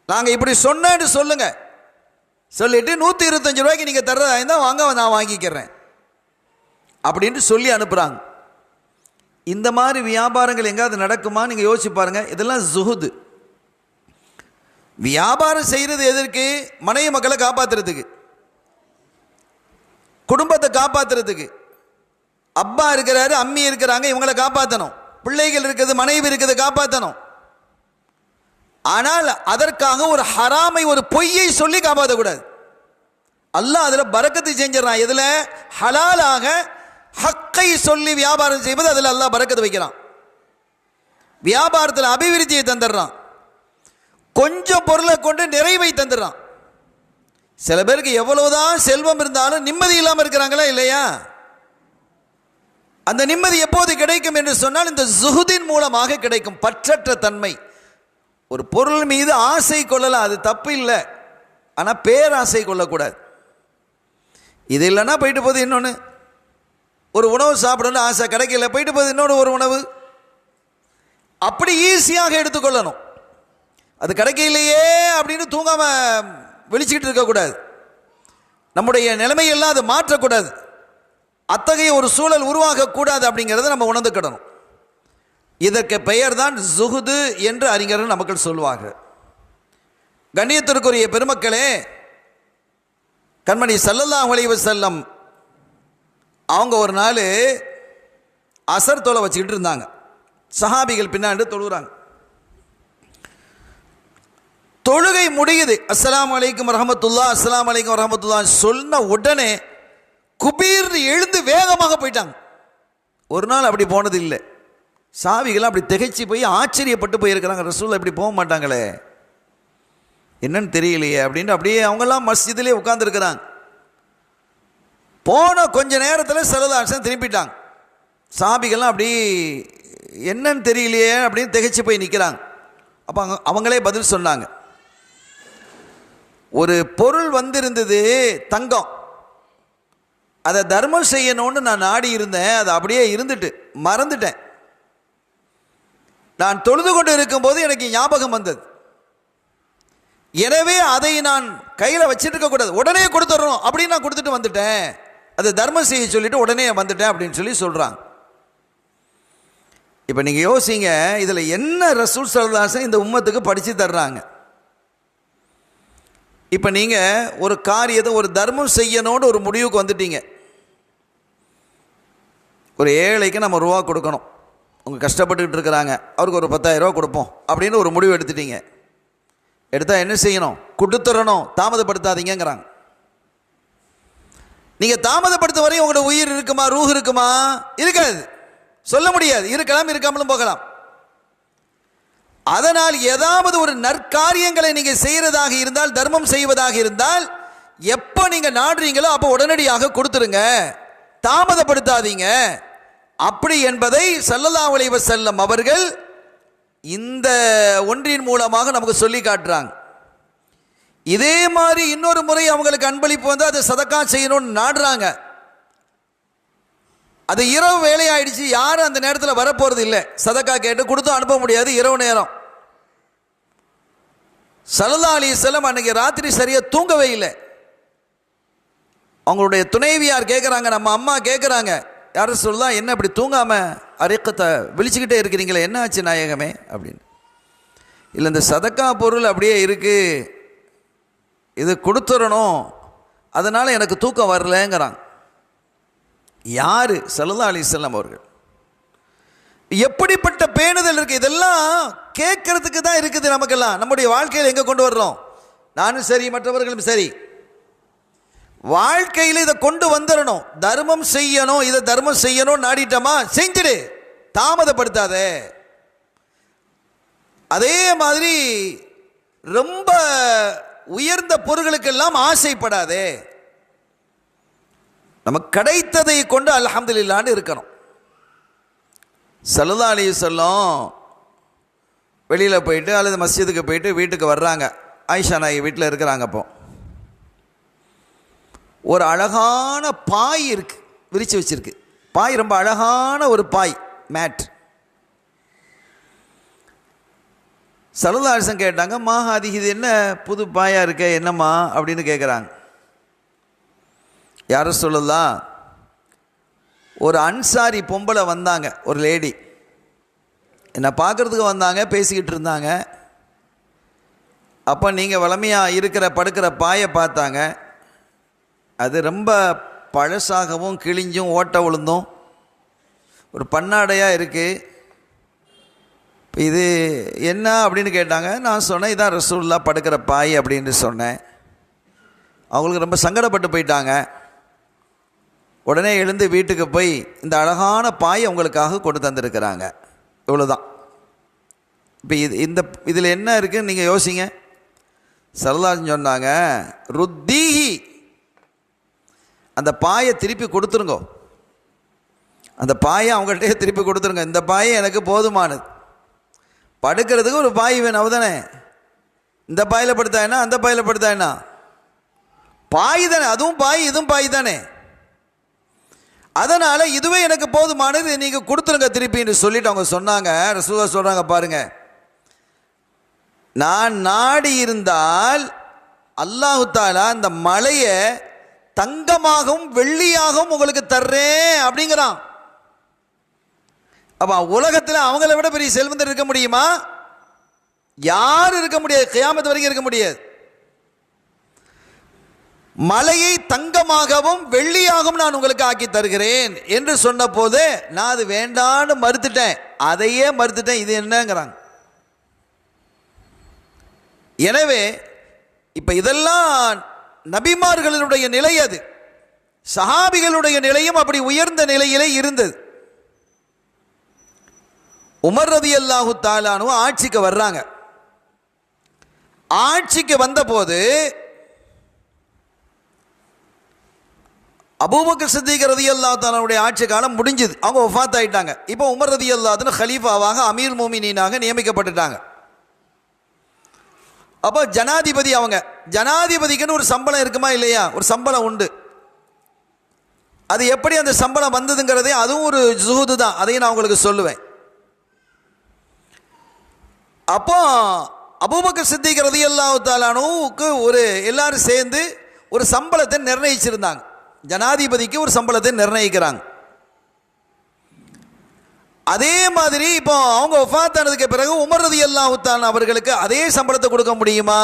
நாங்கள் இப்படி சொன்னேன்னு சொல்லுங்க. சொல்லிட்டு 125 ரூபாய்க்கு நீங்கள் தர்றதா இருந்தால் வாங்க, நான் வாங்கிக்கிறேன் அப்படின்ட்டு சொல்லி அனுப்புகிறாங்க. இந்த மாதிரி வியாபாரங்கள் எங்காவது நடக்குமா? நீங்கள் யோசிச்சு பாருங்க. இதெல்லாம் ஜுஹுது. வியாபாரம் செய்கிறது எதற்கு? மனைவி மக்களை காப்பாற்றுறதுக்கு, குடும்பத்தை காப்பாற்றுறதுக்கு. அப்பா இருக்கிறாரு, அம்மி இருக்கிறாங்க, இவங்களை காப்பாற்றணும். பிள்ளைகள் இருக்குது, மனைவி இருக்குது, காப்பாற்றணும். ஆனால் அதற்காக ஒரு ஹராமை, ஒரு பொய்யை சொல்லி காப்பாற்றக்கூடாது. அல்லாஹ் அதில் பரக்கத்தை செஞ்சிடறான். எதில்? ஹலாலாக ஹக்கை சொல்லி வியாபாரம் செய்வது, அதில் அல்லாஹ் பரக்கத்தை வைக்கிறான். வியாபாரத்தில் அபிவிருத்தியை தந்துடுறான். கொஞ்சம் பொருளை கொண்டு நிறைவை தந்துடுறான். சில பேருக்கு எவ்வளவுதான் செல்வம் இருந்தாலும் நிம்மதி இல்லாமல் இருக்கிறாங்களா இல்லையா? அந்த நிம்மதி எப்போது கிடைக்கும் என்று சொன்னால் இந்த ஜுஹுதின் மூலமாக கிடைக்கும். பற்றற்ற தன்மை. ஒரு பொருள் மீது ஆசை கொள்ளலாம், அது தப்பு இல்லை. ஆனால் பேராசை கொள்ளக்கூடாது. இது இல்லைன்னா போயிட்டு போகுது இன்னொன்று. ஒரு உணவு சாப்பிடணும்னு ஆசை, கிடைக்கல, போயிட்டு போகுது இன்னொரு ஒரு உணவு. அப்படி ஈஸியாக எடுத்துக்கொள்ளணும். அது கிடைக்கலையே அப்படின்னு தூங்காம வெளிச்சிக்கிட்டு இருக்கக்கூடாது. நம்முடைய நிலைமையெல்லாம் அது மாற்றக்கூடாது. அத்தகைய ஒரு சூழல் உருவாகக்கூடாது அப்படிங்கிறத நம்ம உணர்ந்துக்கிடணும். இதற்கு பெயர் தான் ஜுஹுது என்று அறிஞர்கள் நமக்கு சொல்வார்கள். கண்ணியத்திற்குரிய பெருமக்களே, கண்மணி ஸல்லல்லாஹு அலைஹி வஸல்லம் அவங்க ஒரு நாள் அசர் தொலை வச்சுக்கிட்டு இருந்தாங்க. சஹாபிகள் பின்னாண்டு தொழுகிறாங்க. தொழுகை முடியுது. அஸ்ஸலாமு அலைக்கும் வரஹ்மத்துல்லாஹ், அஸ்ஸலாமு அலைக்கும் வரஹ்மத்துல்லாஹ் சொன்ன உடனே குபீர் எழுந்து வேகமாக போயிட்டாங்க. ஒரு நாள் அப்படி போனது இல்லை. சாவிகள் அப்படி திகைச்சு போய் ஆச்சரியப்பட்டு போயிருக்கிறாங்க. ரசூல் இப்படி போக மாட்டாங்களே, என்னன்னு தெரியலையே அப்படின்ட்டு அப்படியே அவங்கெல்லாம் மஸ்ஜிதிலே உட்காந்துருக்கிறாங்க. போன கொஞ்ச நேரத்தில் சல்லல்லாஹு திரும்பிட்டாங்க. சஹாபிகள்லாம் அப்படி என்னன்னு தெரியலையே அப்படின்னு திகைச்சு போய் நிற்கிறாங்க. அப்போ அவங்களே பதில் சொன்னாங்க, ஒரு பொருள் வந்திருந்தது தங்கம், அதை தர்மம் செய்யணும்னு நான் நாடி இருந்தேன், அது அப்படியே இருந்துட்டு மறந்துட்டேன். நான் தொழுது கொண்டு இருக்கும்போது எனக்கு ஞாபகம் வந்தது, எனவே அதை நான் கையில் வச்சுட்டு இருக்கக்கூடாது, உடனே கொடுத்துட்றோம் அப்படின்னு நான் கொடுத்துட்டு வந்துட்டேன், அதை தர்மம் செய்ய சொல்லிட்டு உடனே வந்துட்டேன் அப்படின்னு சொல்லி சொல்கிறாங்க. இப்போ நீங்கள் யோசிங்க, இதில் என்ன ரசூல் ஸல்லல்லாஹு அலைஹி வஸல்லம் இந்த உம்மத்துக்கு படித்து தர்றாங்க? இப்போ நீங்கள் ஒரு காரியத்தை ஒரு தர்மம் செய்யணும்னு ஒரு முடிவுக்கு வந்துட்டீங்க. ஒரு ஏழைக்கு நம்ம ரூபா கொடுக்கணும், அவங்க கஷ்டப்பட்டுக்கிட்டு இருக்கிறாங்க, அவருக்கு ஒரு 10,000 ரூபா கொடுப்போம் அப்படின்னு ஒரு முடிவு எடுத்துட்டீங்க. எடுத்தால் என்ன செய்யணும்? கொடுத்துடணும், தாமதப்படுத்தாதீங்கிறாங்க. நீங்கள் தாமதப்படுத்த வரையும் உங்களோட உயிர் இருக்குமா, ரூஹ் இருக்குமா? இருக்காது, சொல்ல முடியாது, இருக்கலாம் இருக்காமலும் போகலாம். அதனால் ஏதாவது ஒரு நற்காரியங்களை நீங்கள் செய்கிறதாக இருந்தால், தர்மம் செய்வதாக இருந்தால், எப்போ நீங்கள் நாடுறீங்களோ அப்போ உடனடியாக கொடுத்துருங்க, தாமதப்படுத்தாதீங்க. அப்படி என்பதை ஸல்லல்லாஹு அலைஹி வஸல்லம் அவர்கள் இந்த ஒன்றின் மூலமாக நமக்கு சொல்லி காட்டுறாங்க. இதே மாதிரி இன்னொரு முறை அவங்களுக்கு அன்பளிப்பு வந்து அதை சதக்கா செய்யணும்னு நாடுறாங்க. அது இரவு வேலையாயிடுச்சு, யாரும் அந்த நேரத்தில் வரப்போறது இல்லை, சதக்கா கேட்டு கொடுத்தும் அனுப்ப முடியாது, இரவு நேரம். ஸல்லல்லாஹு அலைஹி வஸல்லம் அன்னைக்கு ராத்திரி சரியா தூங்கவே இல்லை. அவங்களுடைய துணைவியார் கேட்குறாங்க, நம்ம அம்மா கேட்குறாங்க, யாரும் சொல்லலாம், என்ன இப்படி தூங்காம அரிக்கத்தை விழிச்சுக்கிட்டே இருக்கிறீங்களே, என்ன ஆச்சு நாயகமே அப்படின்னு. இல்லை, இந்த சதக்கா பொருள் அப்படியே இருக்கு, இது கொடுத்துடணும், அதனால எனக்கு தூக்கம் வரலங்கிறாங்க. யாரு? ஸல்லல்லாஹு அலைஹி வஸல்லம் அவர்கள். எப்படிப்பட்ட பேணுதல் இருக்கு! இதெல்லாம் கேட்கறதுக்கு தான் இருக்குது. நமக்கெல்லாம் நம்முடைய வாழ்க்கையில் எங்க கொண்டு வர்றோம்? நானும் சரி, மற்றவர்களும் சரி, வாழ்க்கையில் இதை கொண்டு வந்துடணும். தர்மம் செய்யணும், இதை தர்மம் செய்யணும் நாடிட்டோமா, செஞ்சிடு, தாமதப்படுத்தாத. அதே மாதிரி ரொம்ப உயர்ந்த பொருட்களுக்கெல்லாம் ஆசைப்படாதே. நமக்கு கிடைத்ததை கொண்டு அல்ஹம்துலில்லாஹ்னு இருக்கணும். ஸல்லல்லாஹு அலைஹி வஸல்லம் வெளியில் போயிட்டு அல்லது மஸ்ஜிதுக்கு போயிட்டு வீட்டுக்கு வர்றாங்க. ஆயிஷா நாயகி வீட்டில் இருக்கிறாங்க. அப்போ ஒரு அழகான பாய் இருக்கு, விரிச்சு வச்சிருக்கு. பாய் ரொம்ப அழகான ஒரு பாய், மேட். ஸல்லல்லாஹு அலைஹி வஸல்லம் கேட்டாங்க, மாஹாதி, இது என்ன புது பாயா இருக்க, என்னம்மா அப்படின்னு கேட்குறாங்க. யார சொல்லலாம், ஒரு அன்சாரி பொம்பளை வந்தாங்க, ஒரு லேடி என்னை பார்க்குறதுக்கு வந்தாங்க, பேசிக்கிட்டு இருந்தாங்க. அப்போ நீங்கள் வளமையாக இருக்கிற படுக்கிற பாயை பார்த்தாங்க. அது ரொம்ப பழசாகவும் கிழிஞ்சும் ஓட்ட விழுந்தும் ஒரு பன்னாடையாக இருக்குது. இது என்ன அப்படின்னு கேட்டாங்க. நான் சொன்னேன், இதான் ரசூலுல்லாஹ் படுக்கிற பாய் அப்படின்னு சொன்னேன். அவங்களுக்கு ரொம்ப சங்கடப்பட்டு போயிட்டாங்க. உடனே எழுந்து வீட்டுக்கு போய் இந்த அழகான பாயை உங்களுக்காக கொண்டு தந்திருக்கிறாங்க. இவ்வளோதான். இப்போ இதில் என்ன இருக்குன்னு நீங்கள் யோசிங்க. ஸல்லல்லாஹு சொன்னாங்க, ருத்தீஹி, அந்த பாயை திருப்பி கொடுத்துருங்கோ, அந்த பாயை அவங்கள்ட்டே திருப்பி கொடுத்துருங்க, இந்த பாயை எனக்கு போதுமானது. படுக்கிறதுக்கு ஒரு பாய் வேணும், அவதானே. இந்த பாயில் படுத்தா என்ன, அந்த பாயில் படுத்தா என்ன, பாய் தானே, அதுவும் பாய் இதுவும் பாய் தானே. அதனால் இதுவே எனக்கு போதுமானது, நீங்கள் கொடுத்துருங்க திருப்பின்னு சொல்லிட்டு அவங்க சொன்னாங்க. ரசூலுல்லாஹ் சொல்கிறாங்க, பாருங்க, நான் நாடி இருந்தால் அல்லாஹு தஆலா அந்த மலையை தங்கமாகவும் வெள்ளியாகவும் உங்களுக்கு தர்றேன் அப்படிங்கிறான். அப்போ உலகத்தில் அவங்கள விட பெரிய செல்வந்தர் இருக்க முடியுமா? யாரும் இருக்க முடியாது, கியாமத் வரைக்கும் இருக்க முடியாது. மலையை தங்கமாகவும் வெள்ளியாகவும் நான் உங்களுக்கு ஆக்கி தருகிறேன் என்று சொன்ன போது நான் அது வேண்டான்னு மறுத்துட்டேன், அதையே மறுத்துட்டேன். இது என்னங்கிறாங்க. எனவே இப்ப இதெல்லாம் நபிமார்களுடைய நிலை, அது சஹாபிகளுடைய நிலையும் அப்படி உயர்ந்த நிலையிலே இருந்தது. உமர் ரலியல்லாஹு தஆலா அன்ஹு ஆட்சிக்கு வர்றாங்க. ஆட்சிக்கு வந்தபோது அபூபக்கர் சித்திக் ரலியல்லாஹு தஆலாவுடைய ஆட்சி காலம் முடிஞ்சுது. அவங்க வஃபாத் ஆயிட்டாங்க. இப்போ உமர் ரலியல்லாஹு தஆலா ஹலீஃபாவாக அமீர் மோமினீனாக நியமிக்கப்பட்டுட்டாங்க. அப்போ ஜனாதிபதி அவங்க. ஜனாதிபதிக்குன்னு ஒரு சம்பளம் இருக்குமா இல்லையா? ஒரு சம்பளம் உண்டு. அது எப்படி அந்த சம்பளம் வந்ததுங்கிறதே அதுவும் ஒரு ஜுஹூது தான். அதையும் நான் உங்களுக்கு சொல்லுவேன். அப்போ அபூபக்கர் சித்திக் ரலியல்லாஹு தஆலாவுக்கு ஒரு எல்லாரும் சேர்ந்து ஒரு சம்பளத்தை நிர்ணயிச்சிருந்தாங்க. ஜனாதிபதிக்கு ஒரு சம்பளத்தை நிர்ணயிக்கிறாங்க. அதே மாதிரி இப்போ அவங்க வஃபாத் ஆனதுக்கு பிறகு உமர் ரலியல்லாஹு தஆலா அவர்களுக்கு அதே சம்பளத்தை கொடுக்க முடியுமா?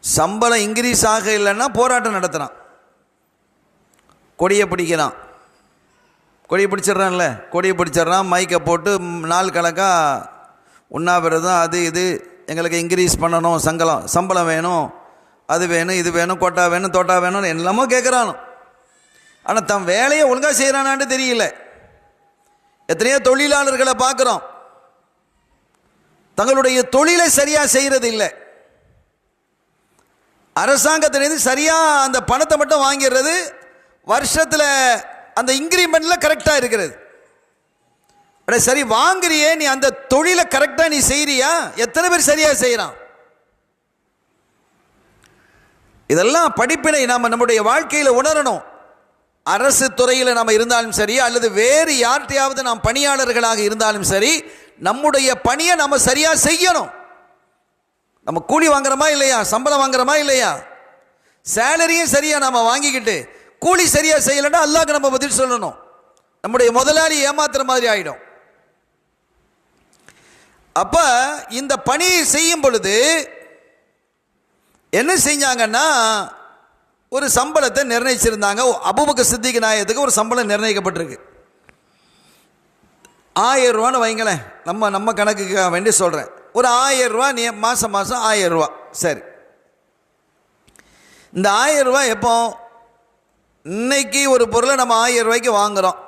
சம்பளம் இன்க்ரீஸ் ஆக இல்லைன்னா போராட்டம் நடத்துகிறான், கொடியை பிடிக்கிறான். கொடியை பிடிச்சிட்றான்ல, கொடியை பிடிச்சிட்றான், மைக்கை போட்டு நாள் கணக்காக உண்ணாவிரதம் அது இது எங்களுக்கு இன்க்ரீஸ் பண்ணணும், சம்பளம் வேணும், அது வேணும், இது வேணும், கொட்டா வேணும், தோட்டா வேணும், எல்லாமோ கேட்குறானோ. ஆனால் தன் வேலையை ஒழுங்காக செய்கிறானான்னு தெரியல. எத்தனையோ தொழிலாளர்களை பார்க்குறோம், தங்களுடைய தொழிலை சரியாக செய்கிறது இல்லை. அரசாங்கத்திலேருந்து சரியாக அந்த பணத்தை மட்டும் வாங்கிடுறது, வருஷத்தில் அந்த இன்க்ரிமெண்ட்டில் கரெக்டாக இருக்கிறது. அட சரி வாங்குறியே, நீ அந்த தொழிலை கரெக்டாக நீ செய்கிறியா? எத்தனை பேர் சரியாக செய்கிறான்? இதெல்லாம் படிப்பினை நாம் நம்முடைய வாழ்க்கையில் உணரணும். அரசு துறையில் நாம் இருந்தாலும் சரி, அல்லது வேறு யார்கிட்டையாவது நாம் பணியாளர்களாக இருந்தாலும் சரி, நம்முடைய பணியை நம்ம சரியாக செய்யணும். நம்ம கூலி வாங்குறோமா இல்லையா? சம்பளம் வாங்குறோமா இல்லையா? சேலரியும் சரியாக நாம் வாங்கிக்கிட்டு கூலி சரியாக செய்யலைன்னா அல்லாஹ்க்கு நம்ம பதில் சொல்லணும். நம்முடைய முதலாளி ஏமாத்துற மாதிரி ஆகிடும். அப்போ இந்த பணியை செய்யும் பொழுது என்ன செஞ்சாங்கன்னா ஒரு சம்பளத்தை நிர்ணயிச்சிருந்தாங்க. அபூபக்கர் சித்திக் நாயகத்துக்கு ஒரு சம்பளம் நிர்ணயிக்கப்பட்டிருக்கு. 1000 ரூபான்னு வைங்களேன், நம்ம கணக்குக்கு வேண்டி சொல்கிறேன். ஒரு 1000 ரூபா நீ மாதம் 1000 ரூபா. சரி, இந்த 1000 ரூபா எப்போ? இன்னைக்கு ஒரு பொருளை நம்ம 1000 ரூபாய்க்கு வாங்குகிறோம்.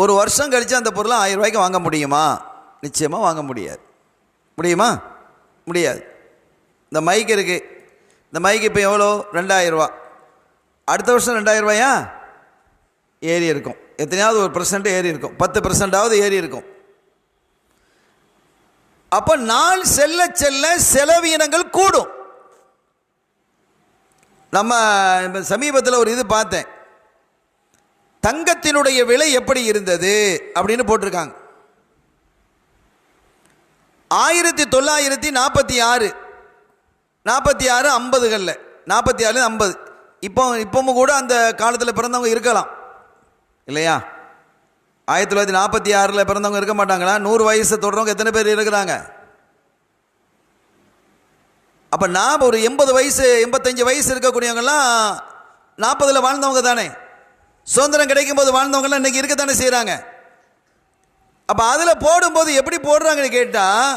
ஒரு வருஷம் கழித்து அந்த பொருளை 1000 ரூபாய்க்கு வாங்க முடியுமா? நிச்சயமாக வாங்க முடியாது. முடியுமா? முடியாது. இந்த மைக் இருக்குது, இந்த மைக் இப்போ எவ்வளோ? 2000 ரூபா. அடுத்த வருஷம் 2000 ரூபாயா? ஏறி இருக்கும். எத்தனையாவது ஒரு % ஏறி இருக்கும், 10% ஏறி இருக்கும். அப்போ நாள் செல்ல செல்ல செலவினங்கள் கூடும். நம்ம சமீபத்தில் ஒரு இது பார்த்தேன், தங்கத்தினுடைய விலை எப்படி இருந்தது அப்படின்னு போட்டிருக்காங்க. 1946 50களில் 46 50 இப்போவும் கூட அந்த காலத்தில் பிறந்தவங்க இருக்கலாம் இல்லையா? 1946 பிறந்தவங்க இருக்க மாட்டாங்களா? 100 வயசு தொடர்றவங்க எத்தனை பேர் இருக்கிறாங்க? அப்போ நான் ஒரு 80 வயசு 85 வயசு இருக்கக்கூடியவங்கலாம் 40 வாழ்ந்தவங்க தானே. சுதந்திரம் கிடைக்கும் போது வாழ்ந்தவங்கலாம் இன்றைக்கி இருக்கத்தானே செய்கிறாங்க. அப்போ அதில் போடும்போது எப்படி போடுறாங்கன்னு கேட்டால்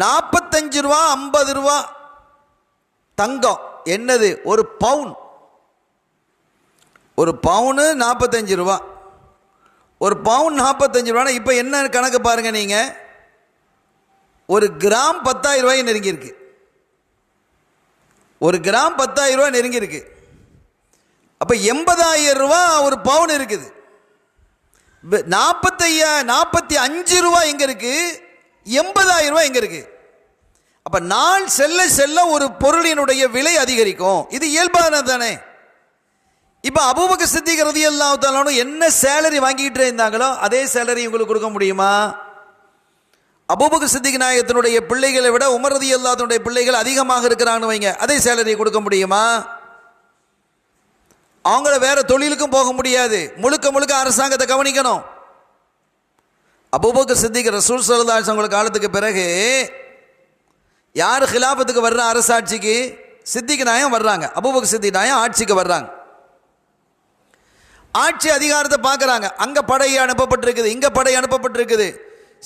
45 ரூபா 50 ரூபா தங்கம். என்னது? ஒரு பவுன். ஒரு பவுனு 45 ரூபா. ஒரு பவுன் 45 ரூபானா இப்போ என்ன கணக்கு பாருங்கள் நீங்கள். ஒரு கிராம் 10,000 ரூபாய் நெருங்கியிருக்கு. ஒரு கிராம் 10,000 ரூபாய் நெருங்கியிருக்கு. அப்போ 80,000 ரூபா ஒரு பவுன் இருக்குது. 45 ரூபா எங்கே இருக்குது? 80,000 ரூபா எங்கே இருக்குது? அப்போ நாள் செல்ல செல்ல ஒரு பொருளினுடைய விலை அதிகரிக்கும். இது இயல்பானது தானே. இப்போ அபூபக்கர் சித்திக் ரலியல்லாஹு தஆலா என்ன சேலரி வாங்கிக்கிட்டு இருந்தாங்களோ அதே சேலரி உங்களுக்கு கொடுக்க முடியுமா? அபூபக்கர் சித்திக் நாயகத்தினுடைய பிள்ளைகளை விட உமர் ரலியல்லாஹு அன்ஹுடைய பிள்ளைகள் அதிகமாக இருக்கிறாங்கன்னு வைங்க, அதே சேலரி கொடுக்க முடியுமா? அவங்கள வேற தொழிலுக்கும் போக முடியாது, முழுக்க முழுக்க அரசாங்கத்தை கவனிக்கணும். அபூபக்கர் சித்திக் ரசூல் ஸல்லல்லாஹு அலைஹி வஸல்லம் காலத்துக்கு பிறகு யார் ஹிலாஃபத்துக்கு வர்ற அரசாட்சிக்கு? சித்திக் நாயகம் வர்றாங்க. அபூபக்கர் சித்திக் நாயகம் ஆட்சிக்கு வர்றாங்க. ஆட்சி அதிகாரத்தை பார்க்குறாங்க. அங்கே படை அனுப்பப்பட்டிருக்குது, இங்கே படை அனுப்பப்பட்டிருக்குது.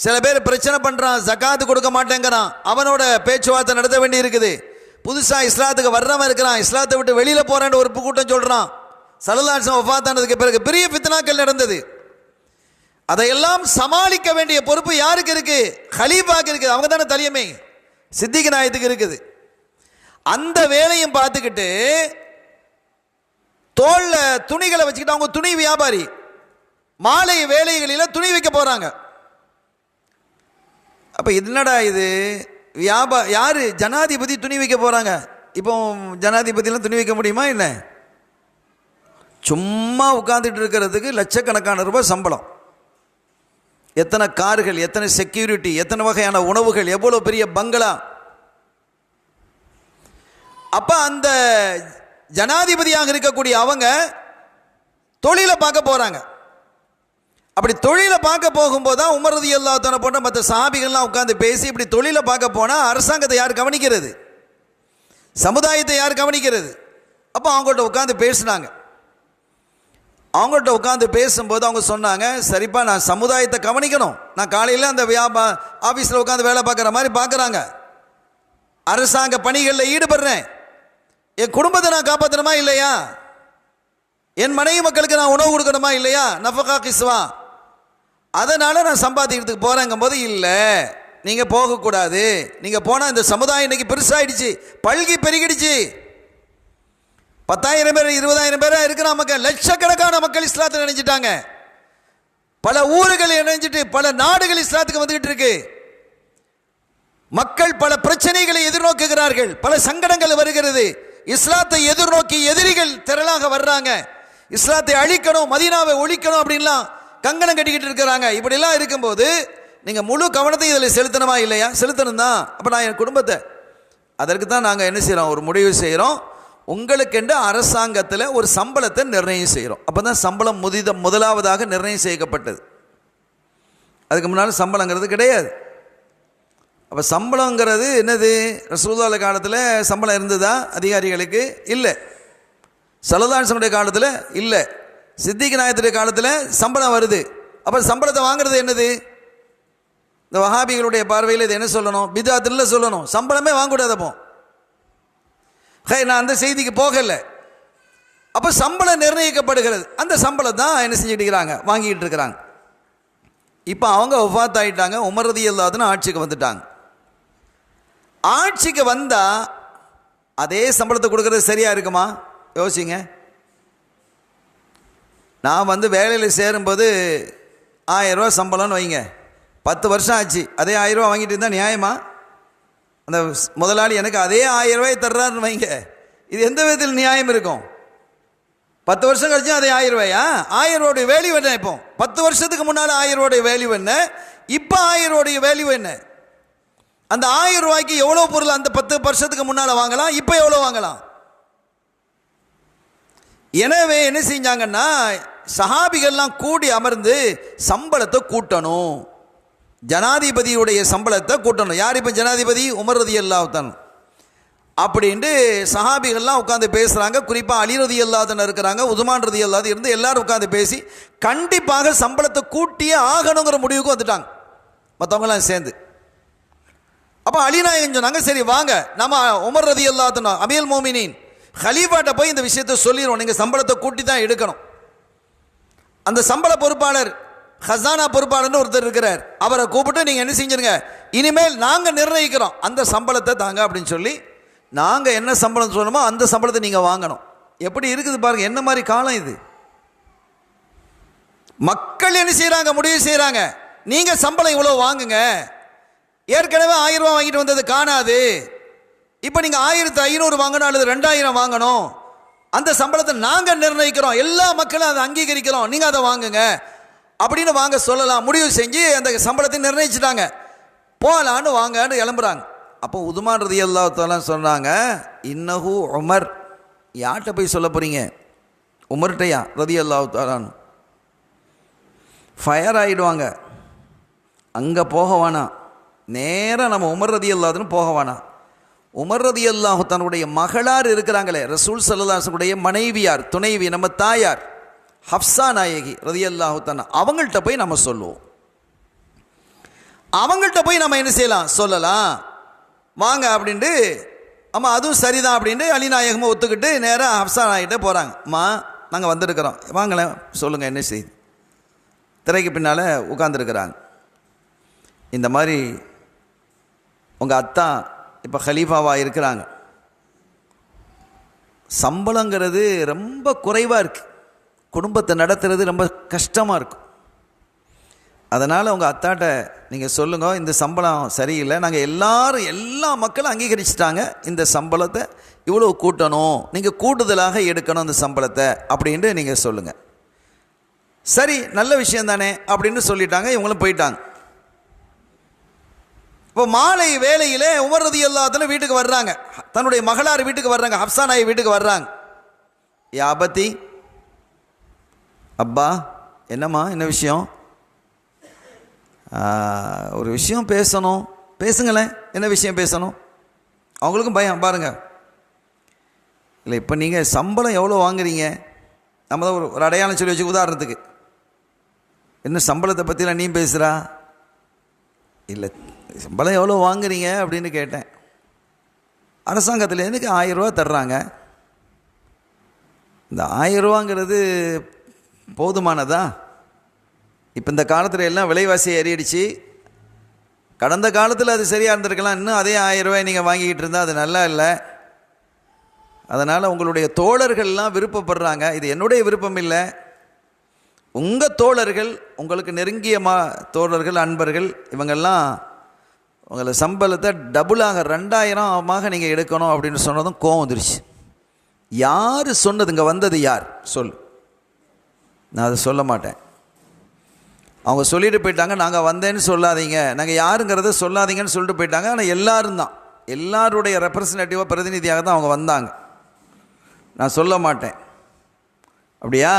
சில பேர் பிரச்சனை பண்ணுறான், ஜகாத்து கொடுக்க மாட்டேங்கிறான், அவனோட பேச்சுவார்த்தை நடத்த வேண்டி இருக்குது. புதுசாக இஸ்லாத்துக்கு வர்றவன் இருக்கிறான், இஸ்லாத்தை விட்டு வெளியில் போகிறான்னு ஒரு கூட்டம் சொல்கிறான். ஸல்லல்லாஹு அலைஹி வஸல்லம் வஃபாத் ஆனதுக்கு பிறகு பெரிய ஃபித்னாக்கள் நடந்தது. அதையெல்லாம் சமாளிக்க வேண்டிய பொறுப்பு யாருக்கு இருக்கு? ஹலீஃபாக்கு இருக்குது. அவங்க தானே தலைமை. சித்திக் நாயத்துக்கு இருக்குது. அந்த வேலையும் பார்த்துக்கிட்டு தோல்ல துணிகளை வச்சுக்கிட்டு, அவங்க துணி வியாபாரி, மாலை வேலைகளில் துணி வைக்க போறாங்க. அப்ப என்னடா இது யாரு? ஜனாதிபதி துணி வைக்க போறாங்க. இப்போ ஜனாதிபதியெல்லாம் துணி வைக்க முடியுமா என்ன? சும்மா உட்கார்ந்துட்டு இருக்கிறதுக்கு லட்சக்கணக்கான ரூபாய் சம்பளம், எத்தனை கார்கள், எத்தனை செக்யூரிட்டி, எத்தனை வகையான உணவுகள், எவ்வளவு பெரிய பங்களா. அப்ப அந்த ஜனாதிபதியாக இருக்கக்கூடிய அவங்க தொழிலை பார்க்க போறாங்க. அப்படி தொழிலை பார்க்க போகும்போது தான் உமர் ரலியல்லாஹு தஆலா போன்ற மற்ற சஹாபிகள்லாம் உட்கார்ந்து பேசி, இப்படி தொழிலை பார்க்க போனா அரசாங்கத்தை யார் கவனிக்கிறது? சமுதாயத்தை யார் கவனிக்கிறது? அப்போ அவங்கள்ட்ட உட்கார்ந்து பேசினாங்க. அவங்கள்ட்ட உட்காந்து பேசும்போது அவங்க சொன்னாங்க, சரிப்பா, நான் சமுதாயத்தை கவனிக்கணும். நான் காலையில் அந்த ஆஃபீஸில் உட்காந்து வேலை பார்க்குற மாதிரி பார்க்குறாங்க, அரசாங்க பணிகளில் ஈடுபடுறேன். என் குடும்பத்தை நான் காப்பாற்றணுமா இல்லையா? என் மனைவி மக்களுக்கு நான் உணவு கொடுக்கணுமா இல்லையா? நஃபகா கிஸ்வா. அதனால் நான் சம்பாதிக்கிறதுக்கு போகிறேங்கும் போது, இல்லை, நீங்கள் போகக்கூடாது. நீங்கள் போனால் இந்த சமுதாயம் இன்னைக்கு பெருசாகிடுச்சு, பல்கி பெருகிடுச்சு. 10,000 பேர் 20,000 பேராக இருக்கிற மக்கள், லட்சக்கணக்கான மக்கள் இஸ்லாத்தில் இணைஞ்சிட்டாங்க. பல ஊர்கள் இணைஞ்சிட்டு பல நாடுகள் இஸ்லாத்துக்கு வந்துகிட்டு இருக்கு. மக்கள் பல பிரச்சனைகளை எதிர்நோக்குகிறார்கள், பல சங்கடங்கள் வருகிறது. இஸ்லாத்தை எதிர்நோக்கி எதிரிகள் திரளாக வர்றாங்க. இஸ்லாத்தை அழிக்கணும், மதீனாவை ஒழிக்கணும் அப்படின்லாம் கங்கணம் கட்டிக்கிட்டு இருக்கிறாங்க. இப்படிலாம் இருக்கும்போது நீங்கள் முழு கவனத்தை இதில் செலுத்தணுமா இல்லையா? செலுத்தணும் தான். அப்போ நான் என் குடும்பத்தை, அதற்கு தான் நாங்கள் என்ன செய்கிறோம், ஒரு முடிவு செய்கிறோம். உங்களுக்கென்று அரசாங்கத்தில் ஒரு சம்பளத்தை நிர்ணயம் செய்கிறோம். அப்போ தான் சம்பளம் முதலாவதாக நிர்ணயம் செய்யப்பட்டது. அதுக்கு முன்னால் சம்பளங்கிறது கிடையாது. அப்போ சம்பளங்கிறது என்னது? ரசூலுல்லாஹி காலத்தில் சம்பளம் இருந்ததா அதிகாரிகளுக்கு? இல்லை. ஸல்லல்லாஹு அலைஹி வஸல்லம் காலத்தில் இல்லை. சித்திக் நாயத்துடைய காலத்தில் சம்பளம் வருது. அப்போ சம்பளத்தை வாங்குறது என்னது? இந்த வஹாபிகளுடைய பார்வையில் இது என்ன சொல்லணும்? பித்அத்ல சொல்லணும். சம்பளமே வாங்கக்கூடாது. அப்போ நான் அந்த செய்திக்கு போகலை. அப்போ சம்பளம் நிர்ணயிக்கப்படுகிறது. அந்த சம்பளம் தான் என்ன செஞ்சுட்டு இருக்கிறாங்க, வாங்கிட்டு இருக்கிறாங்க. இப்போ அவங்க வஃபாத் ஆகிட்டாங்க. உமர் ரலியல்லாஹு அன்ஹு ஆட்சிக்கு வந்துட்டாங்க. ஆட்சிக்கு வந்தால் அதே சம்பளத்தை கொடுக்கறது சரியா இருக்குமா? யோசிங்க. நான் வேலையில் சேரும்போது 1000 ரூபா சம்பளம்னு வைங்க, 10 வருஷம் ஆச்சு, அதே 1000 ரூபா வாங்கிட்டு இருந்தால் நியாயமா? அந்த முதலாளி எனக்கு அதே 1000 ரூபாய் தர்றாருன்னு வைங்க, இது எந்த விதத்தில் நியாயம் இருக்கும்? 10 வருஷம் கழிச்சு அதே 1000 ரூபாயா? 1000 ரூபாய் வேல்யூ என்ன? இப்போ 10 வருஷத்துக்கு முன்னால் 1000 ரூபாய் வேல்யூ என்ன, இப்போ 1000 ரூபாய் வேல்யூ என்ன? அந்த 1000 ரூபாய்க்கு எவ்வளோ பொருள் அந்த 10 வருஷத்துக்கு முன்னால் வாங்கலாம், இப்போ எவ்வளோ வாங்கலாம்? எனவே என்ன செஞ்சாங்கன்னா, சஹாபிகள்லாம் கூடி அமர்ந்து சம்பளத்தை கூட்டணும், ஜனாதிபதியுடைய சம்பளத்தை கூட்டணும். யார் இப்போ ஜனாதிபதி? உமர் ரலியல்லாஹு அன்ஹு. அப்படின்ட்டு சஹாபிகள்லாம் உட்காந்து பேசுகிறாங்க. குறிப்பாக அலி ரலியல்லாஹு அன்ஹு இருக்கிறாங்க, உஸ்மான் ரலியல்லாஹு அன்ஹு இருந்து எல்லாரும் உட்காந்து பேசி கண்டிப்பாக சம்பளத்தை கூட்டியே ஆகணுங்கிற முடிவுக்கு வந்துட்டாங்க மற்றவங்களாம் சேர்ந்து. அப்போ அலிநாயகன் சொன்னாங்க, சரி வாங்க நம்ம உமர் ரலியல்லாஹு அன்ஹு அமீருல் மோமினீன் ஹலீஃபாட்ட போய் இந்த விஷயத்தை சொல்லிடுவோம், நீங்கள் சம்பளத்தை கூட்டி தான் எடுக்கணும். அந்த சம்பள பொறுப்பாளர், ஹசானா பொறுப்பாளர்னு ஒருத்தர் இருக்கிறார், அவரை கூப்பிட்டு நீங்கள் என்ன செஞ்சிருங்க, இனிமேல் நாங்கள் நிர்ணயிக்கிறோம் அந்த சம்பளத்தை தாங்க அப்படின்னு சொல்லி, நாங்கள் என்ன சம்பளம் சொல்லணுமோ அந்த சம்பளத்தை நீங்கள் வாங்கணும். எப்படி இருக்குது பாருங்க, என்ன மாதிரி காலம் இது. மக்கள் என்ன செய்கிறாங்க, முடிவு செய்கிறாங்க, நீங்கள் சம்பளம் இவ்வளோ வாங்குங்க, ஏற்கனவே 1000 ரூபா வாங்கிட்டு வந்தது காணாது, இப்போ நீங்கள் 1500 வாங்கணும் அல்லது 2000 வாங்கணும், அந்த சம்பளத்தை நாங்கள் நிர்ணயிக்கிறோம், எல்லா மக்களும் அதை அங்கீகரிக்கிறோம், நீங்கள் அதை வாங்குங்க அப்படின்னு வாங்க சொல்லலாம். முடிவு செஞ்சு அந்த சம்பளத்தை நிர்ணயிச்சுட்டாங்க. போகலான்னு வாங்கன்னு கிளம்புறாங்க. அப்போ உஸ்மான் ரலியல்லாஹு தஆலா சொன்னாங்க, இன்னஹு உமர். யார்கிட்ட போய் சொல்ல போகிறீங்க? உமர்கிட்டையா? ரலியல்லாஹு தஆலா ஃபயர் ஆகிடுவாங்க. அங்கே போக வேணாம், நேராக நம்ம உமர் ரலியல்லாஹு அன்ஹு போக வேணாம். உமர் ரலியல்லாஹு தன்னுடைய மகளார் இருக்கிறாங்களே, ரசூல் ஸல்லல்லாஹு அலைஹி வஸல்லம் மனைவியார், துணைவி, நம்ம தாயார் ஹப்ஸா நாயகி ரலியல்லாஹு தஆலா, அவங்கள்ட்ட போய் நம்ம சொல்லுவோம். அவங்கள்ட்ட போய் நம்ம என்ன செய்யலாம், சொல்லலாம் வாங்க அப்படின்ட்டு. ஆமாம் அதுவும் சரிதான் அப்படின்ட்டு அலி நாயகமாக ஒத்துக்கிட்டு நேராக ஹப்ஸா நாயகிட்ட போகிறாங்க. அம்மா நாங்கள் வந்திருக்கிறோம், வாங்களேன் சொல்லுங்கள் என்ன செய்யுது திரைக்கு பின்னால் உட்கார்ந்துருக்கிறாங்க. இந்த மாதிரி உங்கள் அத்தா இப்போ ஹலீஃபாவாக இருக்கிறாங்க, சம்பளங்கிறது ரொம்ப குறைவாக இருக்குது, குடும்பத்தை நடத்துறது ரொம்ப கஷ்டமாக இருக்கும். அதனால் உங்கள் அத்தாட்ட நீங்கள் சொல்லுங்க, இந்த சம்பளம் சரியில்லை, நாங்கள் எல்லா மக்களும் அங்கீகரிச்சிட்டாங்க, இந்த சம்பளத்தை இவ்வளோ கூட்டணும், நீங்கள் கூடுதலாக எடுக்கணும் இந்த சம்பளத்தை அப்படின்ட்டு நீங்கள் சொல்லுங்கள். சரி, நல்ல விஷயம் தானே அப்படின்னு சொல்லிட்டாங்க. இவங்களும் போயிட்டாங்க. இப்போ மாலை வேளையில் உமர் ரலியல்லாஹு அன்ஹு வீட்டுக்கு வர்றாங்க, தன்னுடைய மகளார் வீட்டுக்கு வர்றாங்க, ஹப்ஸா நாயகி வீட்டுக்கு வர்றாங்க. யா அபத்தி, அப்பா, என்னம்மா, என்ன விஷயம்? ஒரு விஷயம் பேசணும். பேசுங்களேன், என்ன விஷயம் பேசணும்? அவங்களுக்கும் பயம் பாருங்க. இல்லை, இப்போ நீங்கள் சம்பளம் எவ்வளோ வாங்குறீங்க? நம்ம தான் ஒரு அடையாளம் சொல்லி வச்சு, உதாரணத்துக்கு, என்ன சம்பளத்தை பற்றிலாம் நீ பேசுகிறா? இல்லை, சம்பளம் எவ்வளோ வாங்குறீங்க அப்படின்னு கேட்டேன். அரசாங்கத்தில் எனக்கு 1000 ரூபா தர்றாங்க. இந்த 1000 ரூபாங்கிறது போதுமானதா? இப்போ இந்த காலத்தில் எல்லாம் விலைவாசி ஏறிடுச்சு. கடந்த காலத்தில் அது சரியாக இருந்திருக்கலாம். இன்னும் அதே 1000 ரூபாய் நீங்கள் வாங்கிக்கிட்டு இருந்தால் அது நல்லா இல்லை. அதனால் உங்களுடைய தோழர்கள்லாம் விருப்பப்படுறாங்க. இது என்னுடைய விருப்பம் இல்லை, உங்கள் தோழர்கள், உங்களுக்கு நெருங்கிய தோழர்கள், அன்பர்கள், இவங்கெல்லாம் உங்களை சம்பளத்தை டபுளாக 2000 நீங்கள் எடுக்கணும் அப்படின்னு சொன்னதும் கோவம் வந்துருச்சு. யார் சொன்னது? இங்கே வந்தது யார்? சொல். நான் அதை சொல்ல மாட்டேன். அவங்க சொல்லிட்டு போயிட்டாங்க, நாங்கள் வந்தேன்னு சொல்லாதீங்க, நாங்கள் யாருங்கிறத சொல்லாதீங்கன்னு சொல்லிட்டு போயிட்டாங்க. ஆனால் எல்லாரும் தான், எல்லாருடைய ரெப்ரசன்டேட்டிவாக, பிரதிநிதியாக தான் அவங்க வந்தாங்க. நான் சொல்ல மாட்டேன். அப்படியா?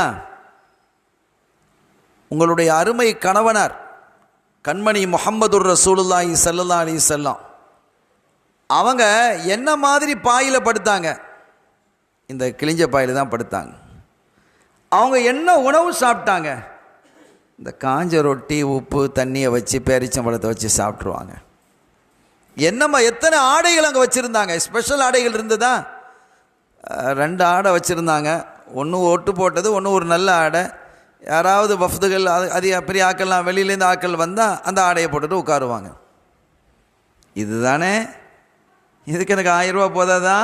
உங்களுடைய அருமை கணவனார் கண்மணி முஹம்மதுர் ரசூலுல்லாஹி ஸல்லல்லாஹு அலைஹி வஸல்லம் அவங்க என்ன மாதிரி பாயில் படுத்தாங்க? இந்த கிழிஞ்ச பாயில் தான் படுத்தாங்க. அவங்க என்ன உணவு சாப்பிட்டாங்க? இந்த காஞ்ச ரொட்டி, உப்பு, தண்ணியை வச்சு, பேரிச்சம்பழத்தை வச்சு சாப்பிட்ருவாங்க. என்னம்மா, எத்தனை ஆடைகள் அங்கே வச்சுருந்தாங்க? ஸ்பெஷல் ஆடைகள் இருந்ததா? 2 ஆடை வச்சுருந்தாங்க. ஒன்று ஒட்டு போட்டது, ஒன்று ஒரு நல்ல ஆடை. யாராவது வஃப்துகள், அது பெரிய ஆக்கள்லாம், வெளியிலேருந்து ஆக்கள் வந்தால் அந்த ஆடையை போட்டுட்டு உட்காருவாங்க. இதுதானே? இதுக்கு எனக்கு 1000 ரூபா போதாதா?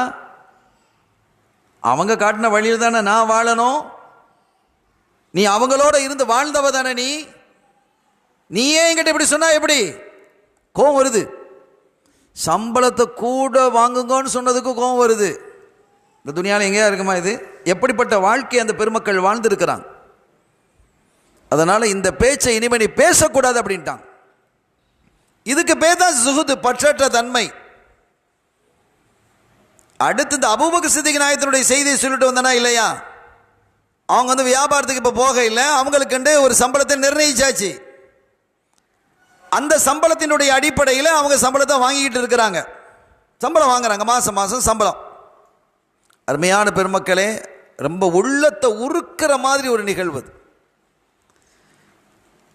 அவங்க காட்டின வழியில் தானே நான் வாழணும். நீ அவங்களோட இருந்து வாழ்ந்தவ தானே நீ ஏன் என்கிட்ட இப்படி சொன்னா எப்படி? கோவம் வருது. சம்பளத்தை கூட வாங்குங்கன்னு சொன்னதுக்கு கோவம் வருது. இந்த துனியாவில் எங்கேயா இருக்குமா இது? எப்படிப்பட்ட வாழ்க்கை அந்த பெருமக்கள் வாழ்ந்துருக்கிறாங்க. அதனால் இந்த பேச்சை இனிமே நீ பேசக்கூடாது அப்படின்ட்டாங்க. இதுக்கு பேர் தான் சுஹுது, பற்றற்ற தன்மை. அடுத்து இந்த அபூபக்கர் சித்திக் நாயகத்தினுடைய செய்தியை சொல்லிட்டு வந்தனா இல்லையா? அவங்க வியாபாரத்துக்கு இப்போ போக இல்லை, அவங்களுக்குண்டு ஒரு சம்பளத்தை நிர்ணயிச்சாச்சு. அந்த சம்பளத்தினுடைய அடிப்படையில் அவங்க சம்பளத்தை வாங்கிக்கிட்டு இருக்கிறாங்க. சம்பளம் வாங்குறாங்க, மாதம் மாதம் சம்பளம். அருமையான பெருமக்களே, ரொம்ப உள்ளத்தை உருக்கிற மாதிரி ஒரு நிகழ்வு.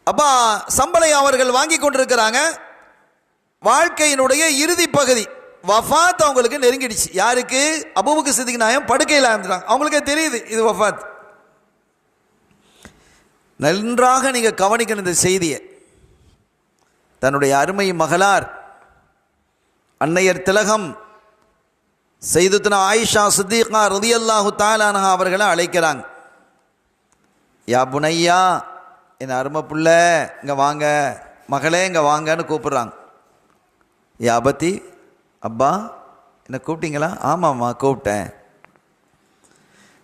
அப்போ சம்பளம் அவர்கள் வாங்கி கொண்டிருக்கிறாங்க. வாழ்க்கையினுடைய இறுதி பகுதி, வஃபாத் அவங்களுக்கு நெருங்கிடுச்சு. யாருக்கு? அபூபக்கர் சித்திக் நாயகம் படுக்கையில் இருந்துட்டாங்க. அவங்களுக்கே தெரியுது இது வஃபாத். நன்றாக நீங்கள் கவனிக்கணும் இந்த செய்தியை. தன்னுடைய அருமை மகளார் அன்னையர் திலகம் சையதுனா ஆயிஷா சித்திகா ரலியல்லாஹு தஆலா அன்ஹா அவர்களை அழைக்கிறாங்க. யா புனையா, என் அருமை புள்ள, இங்கே வாங்க, மகளே இங்கே வாங்கன்னு கூப்பிட்றாங்க. யா அபத்தி, அப்பா என்ன கூப்பிட்டீங்களா? ஆமாம்மா கூப்பிட்டேன்.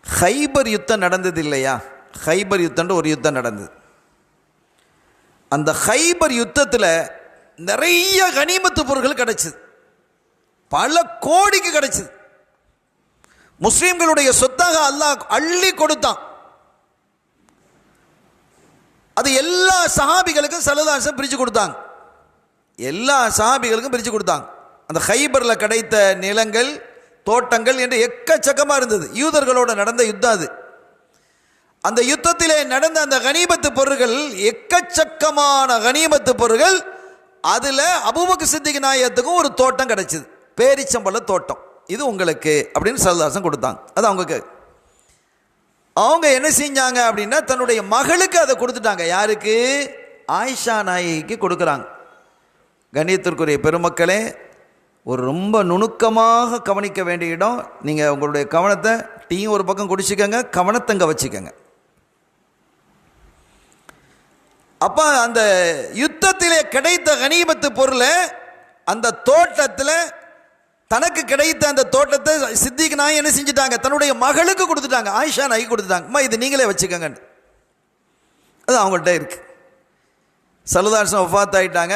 ஹைபர் யுத்தம் நடந்தது இல்லையா? ஹைபர் யுத்தம்னு ஒரு யுத்தம் நடந்தது. அந்த ஹைபர் யுத்தத்தில் நிறைய கனிமத்து பொருட்கள் கிடைச்சது, பல கோடிக்கு கிடைச்சது. முஸ்லிம்களுடைய சொத்தாக அல்லாஹ் அள்ளி கொடுத்தான். அது எல்லா சஹாபிகளுக்கும் ஸல்லல்லாஹு அலைஹி வஸல்லம் பிரித்து கொடுத்தாங்க. எல்லா சஹாபிகளுக்கும் பிரித்து கொடுத்தாங்க. அந்த ஹைபரில் கிடைத்த நிலங்கள், தோட்டங்கள் என்று எக்கச்சக்கமாக இருந்தது. யூதர்களோட நடந்த யுத்தம் அது. அந்த யுத்தத்திலே நடந்த அந்த கனிமத்து பொருட்கள், எக்கச்சக்கமான கனிமத்து பொருட்கள். அதில் அபூபக்கர் சித்திக் நாயகத்துக்கும் ஒரு தோட்டம் கிடைச்சிது, பேரிச்சம்பழ தோட்டம். இது உங்களுக்கு அப்படின்னு ஸல்லல்லாஹு அலைஹி வஸல்லம் கொடுத்தாங்க. அது அவங்களுக்கு. அவங்க என்ன செஞ்சாங்க அப்படின்னா தன்னுடைய மகளுக்கு அதை கொடுத்துட்டாங்க. யாருக்கு? ஆயிஷா நாயகிக்கு கொடுக்குறாங்க. கண்ணியத்திற்குரிய பெருமக்களே, ஒரு ரொம்ப நுணுக்கமாக கவனிக்க வேண்டிய இடம். நீங்கள் உங்களுடைய கவனத்தை டீயும் ஒரு பக்கம் குடிச்சிக்கங்க, கவனத்தங்க வச்சுக்கோங்க. அப்போ அந்த யுத்தத்திலே கிடைத்த கனிமத்து பொருளை அந்த தோட்டத்தில் தனக்கு கிடைத்த அந்த தோட்டத்தை சித்திக் நாய் என்ன செஞ்சுட்டாங்க? தன்னுடைய மகளுக்கு கொடுத்துட்டாங்க. ஆயிஷா நாய்க்கு கொடுத்துட்டாங்க. அம்மா இது நீங்களே வச்சுக்கோங்க. அது அவங்கள்ட்ட இருக்கு. சல்லுதாசன் வஃபாத் ஆகிட்டாங்க.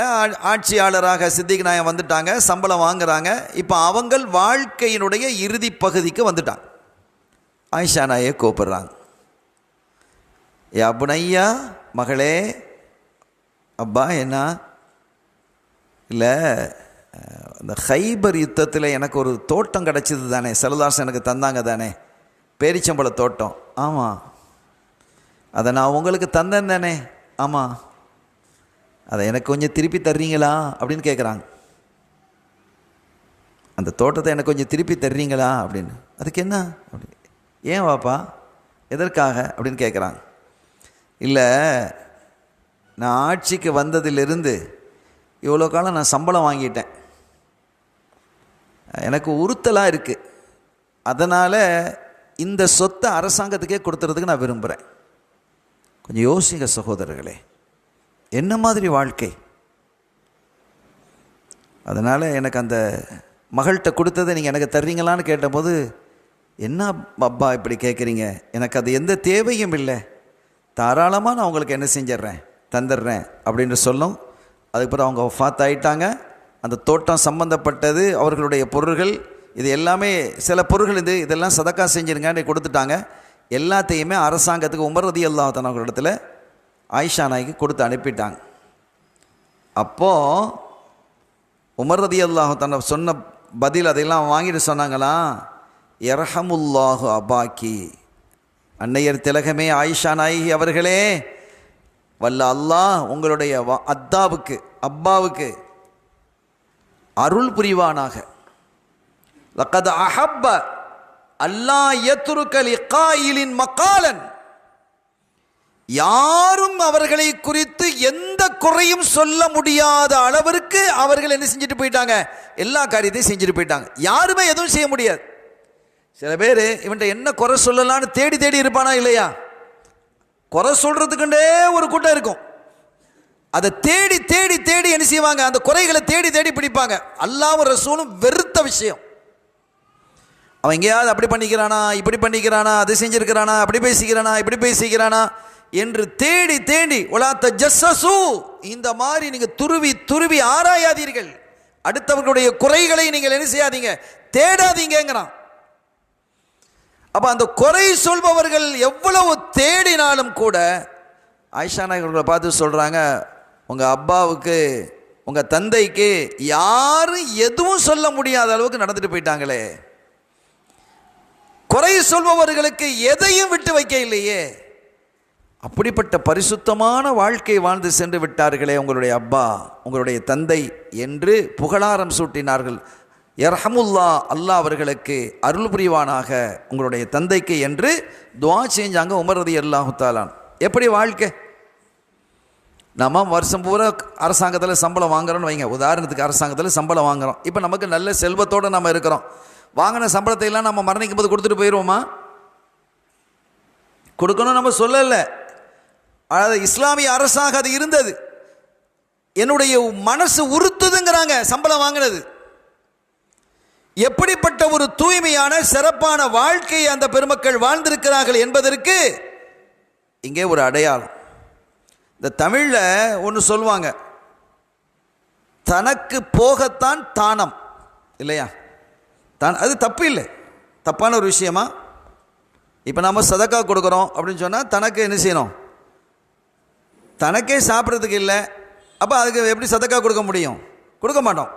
ஆட்சியாளராக சித்திக் நாயன் வந்துட்டாங்க. சம்பளம் வாங்குறாங்க. இப்போ அவங்கள் வாழ்க்கையினுடைய இறுதி பகுதிக்கு வந்துட்டாங்க. ஆயிஷா நாயை கூப்பிடுறாங்க. யா புனையா, மகளே. அப்பா என்ன இல்லை, அந்த ஹைபர் யுத்தத்தில் எனக்கு ஒரு தோட்டம் கிடச்சிது தானே, சல்லுதாசன் எனக்கு தந்தாங்க தானே, பேரிச்சம்பழ தோட்டம். ஆமாம், அதை நான் உங்களுக்கு தந்தேன் தானே. ஆமாம், அதை எனக்கு கொஞ்சம் திருப்பி தர்றீங்களா அப்படின்னு கேட்குறாங்க. அந்த தோட்டத்தை எனக்கு கொஞ்சம் திருப்பி தர்றீங்களா அப்படின்னு. அதுக்கு என்ன அப்படி, ஏன் வாப்பா, எதற்காக அப்படின்னு கேட்குறாங்க. இல்லை, நான் ஆட்சிக்கு வந்ததிலிருந்து இவ்வளோ காலம் நான் சம்பளம் வாங்கிட்டேன், எனக்கு உறுத்தலாக இருக்குது. அதனால் இந்த சொத்தை அரசாங்கத்துக்கே கொடுத்துறதுக்கு நான் விரும்புகிறேன். கொஞ்சம் யோசிங்க சகோதரர்களே, என்ன மாதிரி வாழ்க்கை. அதனால் எனக்கு அந்த மகள்கிட்ட கொடுத்ததை நீங்கள் எனக்கு தர்றீங்களான்னு கேட்டபோது, என்ன அப்பா இப்படி கேட்குறீங்க, எனக்கு அது எந்த தேவையும் இல்லை, தாராளமாக நான் உங்களுக்கு என்ன செஞ்சிட்றேன், தந்துடுறேன் அப்படின்னு சொல்லும். அதுக்கப்புறம் அவங்க வஃபாத் ஆகிட்டாங்க. அந்த தோட்டம் சம்பந்தப்பட்டது, அவர்களுடைய பொருள்கள், இது எல்லாமே சில பொருள்கள் இதெல்லாம் சதக்கா செஞ்சுருங்கன்னு கொடுத்துட்டாங்க. எல்லாத்தையுமே அரசாங்கத்துக்கு உமர் ரலியல்லாஹு தஆலா இடத்துல ஆயிஷா நாய்க்கு கொடுத்து அனுப்பிட்டாங்க. அப்போது உமர் ரலியல்லாஹு தஆலா சொன்ன பதில் அதையெல்லாம் வாங்கிட்டு சொன்னாங்களாம், யர்ஹமுல்லாஹு அபாக்கி, அன்னையர் திலகமே ஆயிஷா நாயகி அவர்களே, வல்ல அல்லாஹ் உங்களுடைய அப்பாவுக்கு அருள் புரிவானாக. லக்கத் அஹப்ப அல்லா யத்ருக லிகாயிலின் மகாலன், யாரும் அவர்களை குறித்து எந்த குறையும் சொல்ல முடியாத அளவிற்கு அவர்கள் என்ன செஞ்சுட்டு போயிட்டாங்க, எல்லா காரியத்தையும் செஞ்சுட்டு போயிட்டாங்க. யாருமே எதுவும் செய்ய முடியாது. சில பேர் இவன்ட்ட என்ன குறை சொல்லலான்னு தேடி தேடி இருப்பானா இல்லையா? குறை சொல்றதுக்குண்டே ஒரு கூட்டம் இருக்கும். அதை தேடி தேடி தேடி என்ன செய்வாங்க, அந்த குறைகளை தேடி தேடி பிடிப்பாங்க. அல்லாஹ்வும் ரசூலும் வெறுத்த விஷயம். அவன் எங்கேயாவது அப்படி பண்ணிக்கிறானா, இப்படி பண்ணிக்கிறானா, அது செஞ்சிருக்கிறானா, அப்படி பேசிக்கிறானா, இப்படி பேசிக்கிறானா என்று தேடி தேடி, ஒலா தஜஸ்ஸஸு, இந்த மாதிரி நீங்க துருவி துருவி ஆராயாதீர்கள், அடுத்தவர்களுடைய குறைகளை நீங்கள் என்ன செய்யாதீங்க, தேடாதீங்கிறான். அப்ப அந்த குறை சொல்பவர்கள் எவ்வளவு தேடினாலும் கூட ஆயிஷா நாயகிகளை பார்த்து சொல்றாங்க, உங்க அப்பாவுக்கு, உங்க தந்தைக்கு யாரும் எதுவும் சொல்ல முடியாத அளவுக்கு நடந்துட்டு போயிட்டாங்களே, குறை சொல்பவர்களுக்கு எதையும் விட்டு வைக்க இல்லையே, அப்படிப்பட்ட பரிசுத்தமான வாழ்க்கை வாழ்ந்து சென்று விட்டார்களே உங்களுடைய அப்பா, உங்களுடைய தந்தை என்று புகழாரம் சூட்டினார்கள். யர்ஹமுல்லா, அல்லாஹ் அவர்களுக்கு அருள் புரிவானாக உங்களுடைய தந்தைக்கு என்று துஆ செஞ்சாங்க உமர் ரலியல்லாஹு தஆலா. எப்படி வாழ்க்கை? நம்ம வருஷம் பூரா அரசாங்கத்தில் சம்பளம் வாங்குறோன்னு வைங்க, உதாரணத்துக்கு அரசாங்கத்தில் சம்பளம் வாங்குகிறோம். இப்போ நமக்கு நல்ல செல்வத்தோடு நம்ம இருக்கிறோம். வாங்கின சம்பளத்தை எல்லாம் நம்ம மரணிக்கும் போது கொடுத்துட்டு போயிடுவோமா? கொடுக்கணும் நம்ம சொல்லலை. அதாவது இஸ்லாமிய அரசாக அது இருந்தது. என்னுடைய மனசு உறுத்துதுங்கிறாங்க சம்பளம் வாங்கினது. எப்படிப்பட்ட ஒரு தூய்மையான சிறப்பான வாழ்க்கையை அந்த பெருமக்கள் வாழ்ந்திருக்கிறார்கள் என்பதற்கு இங்கே ஒரு அடையாளம். இந்த தமிழில் ஒன்று சொல்லுவாங்க, தனக்கு போகத்தான் தானம் இல்லையா? அது தப்பு இல்லை, தப்பான ஒரு விஷயமா? இப்போ நம்ம சதக்கா கொடுக்குறோம் அப்படின்னு சொன்னால் தனக்கு என்ன செய்யணும்? தனக்கே சாப்பிட்றதுக்கு இல்லை, அப்போ அதுக்கு எப்படி சதக்கா கொடுக்க முடியும்? கொடுக்க மாட்டோம்.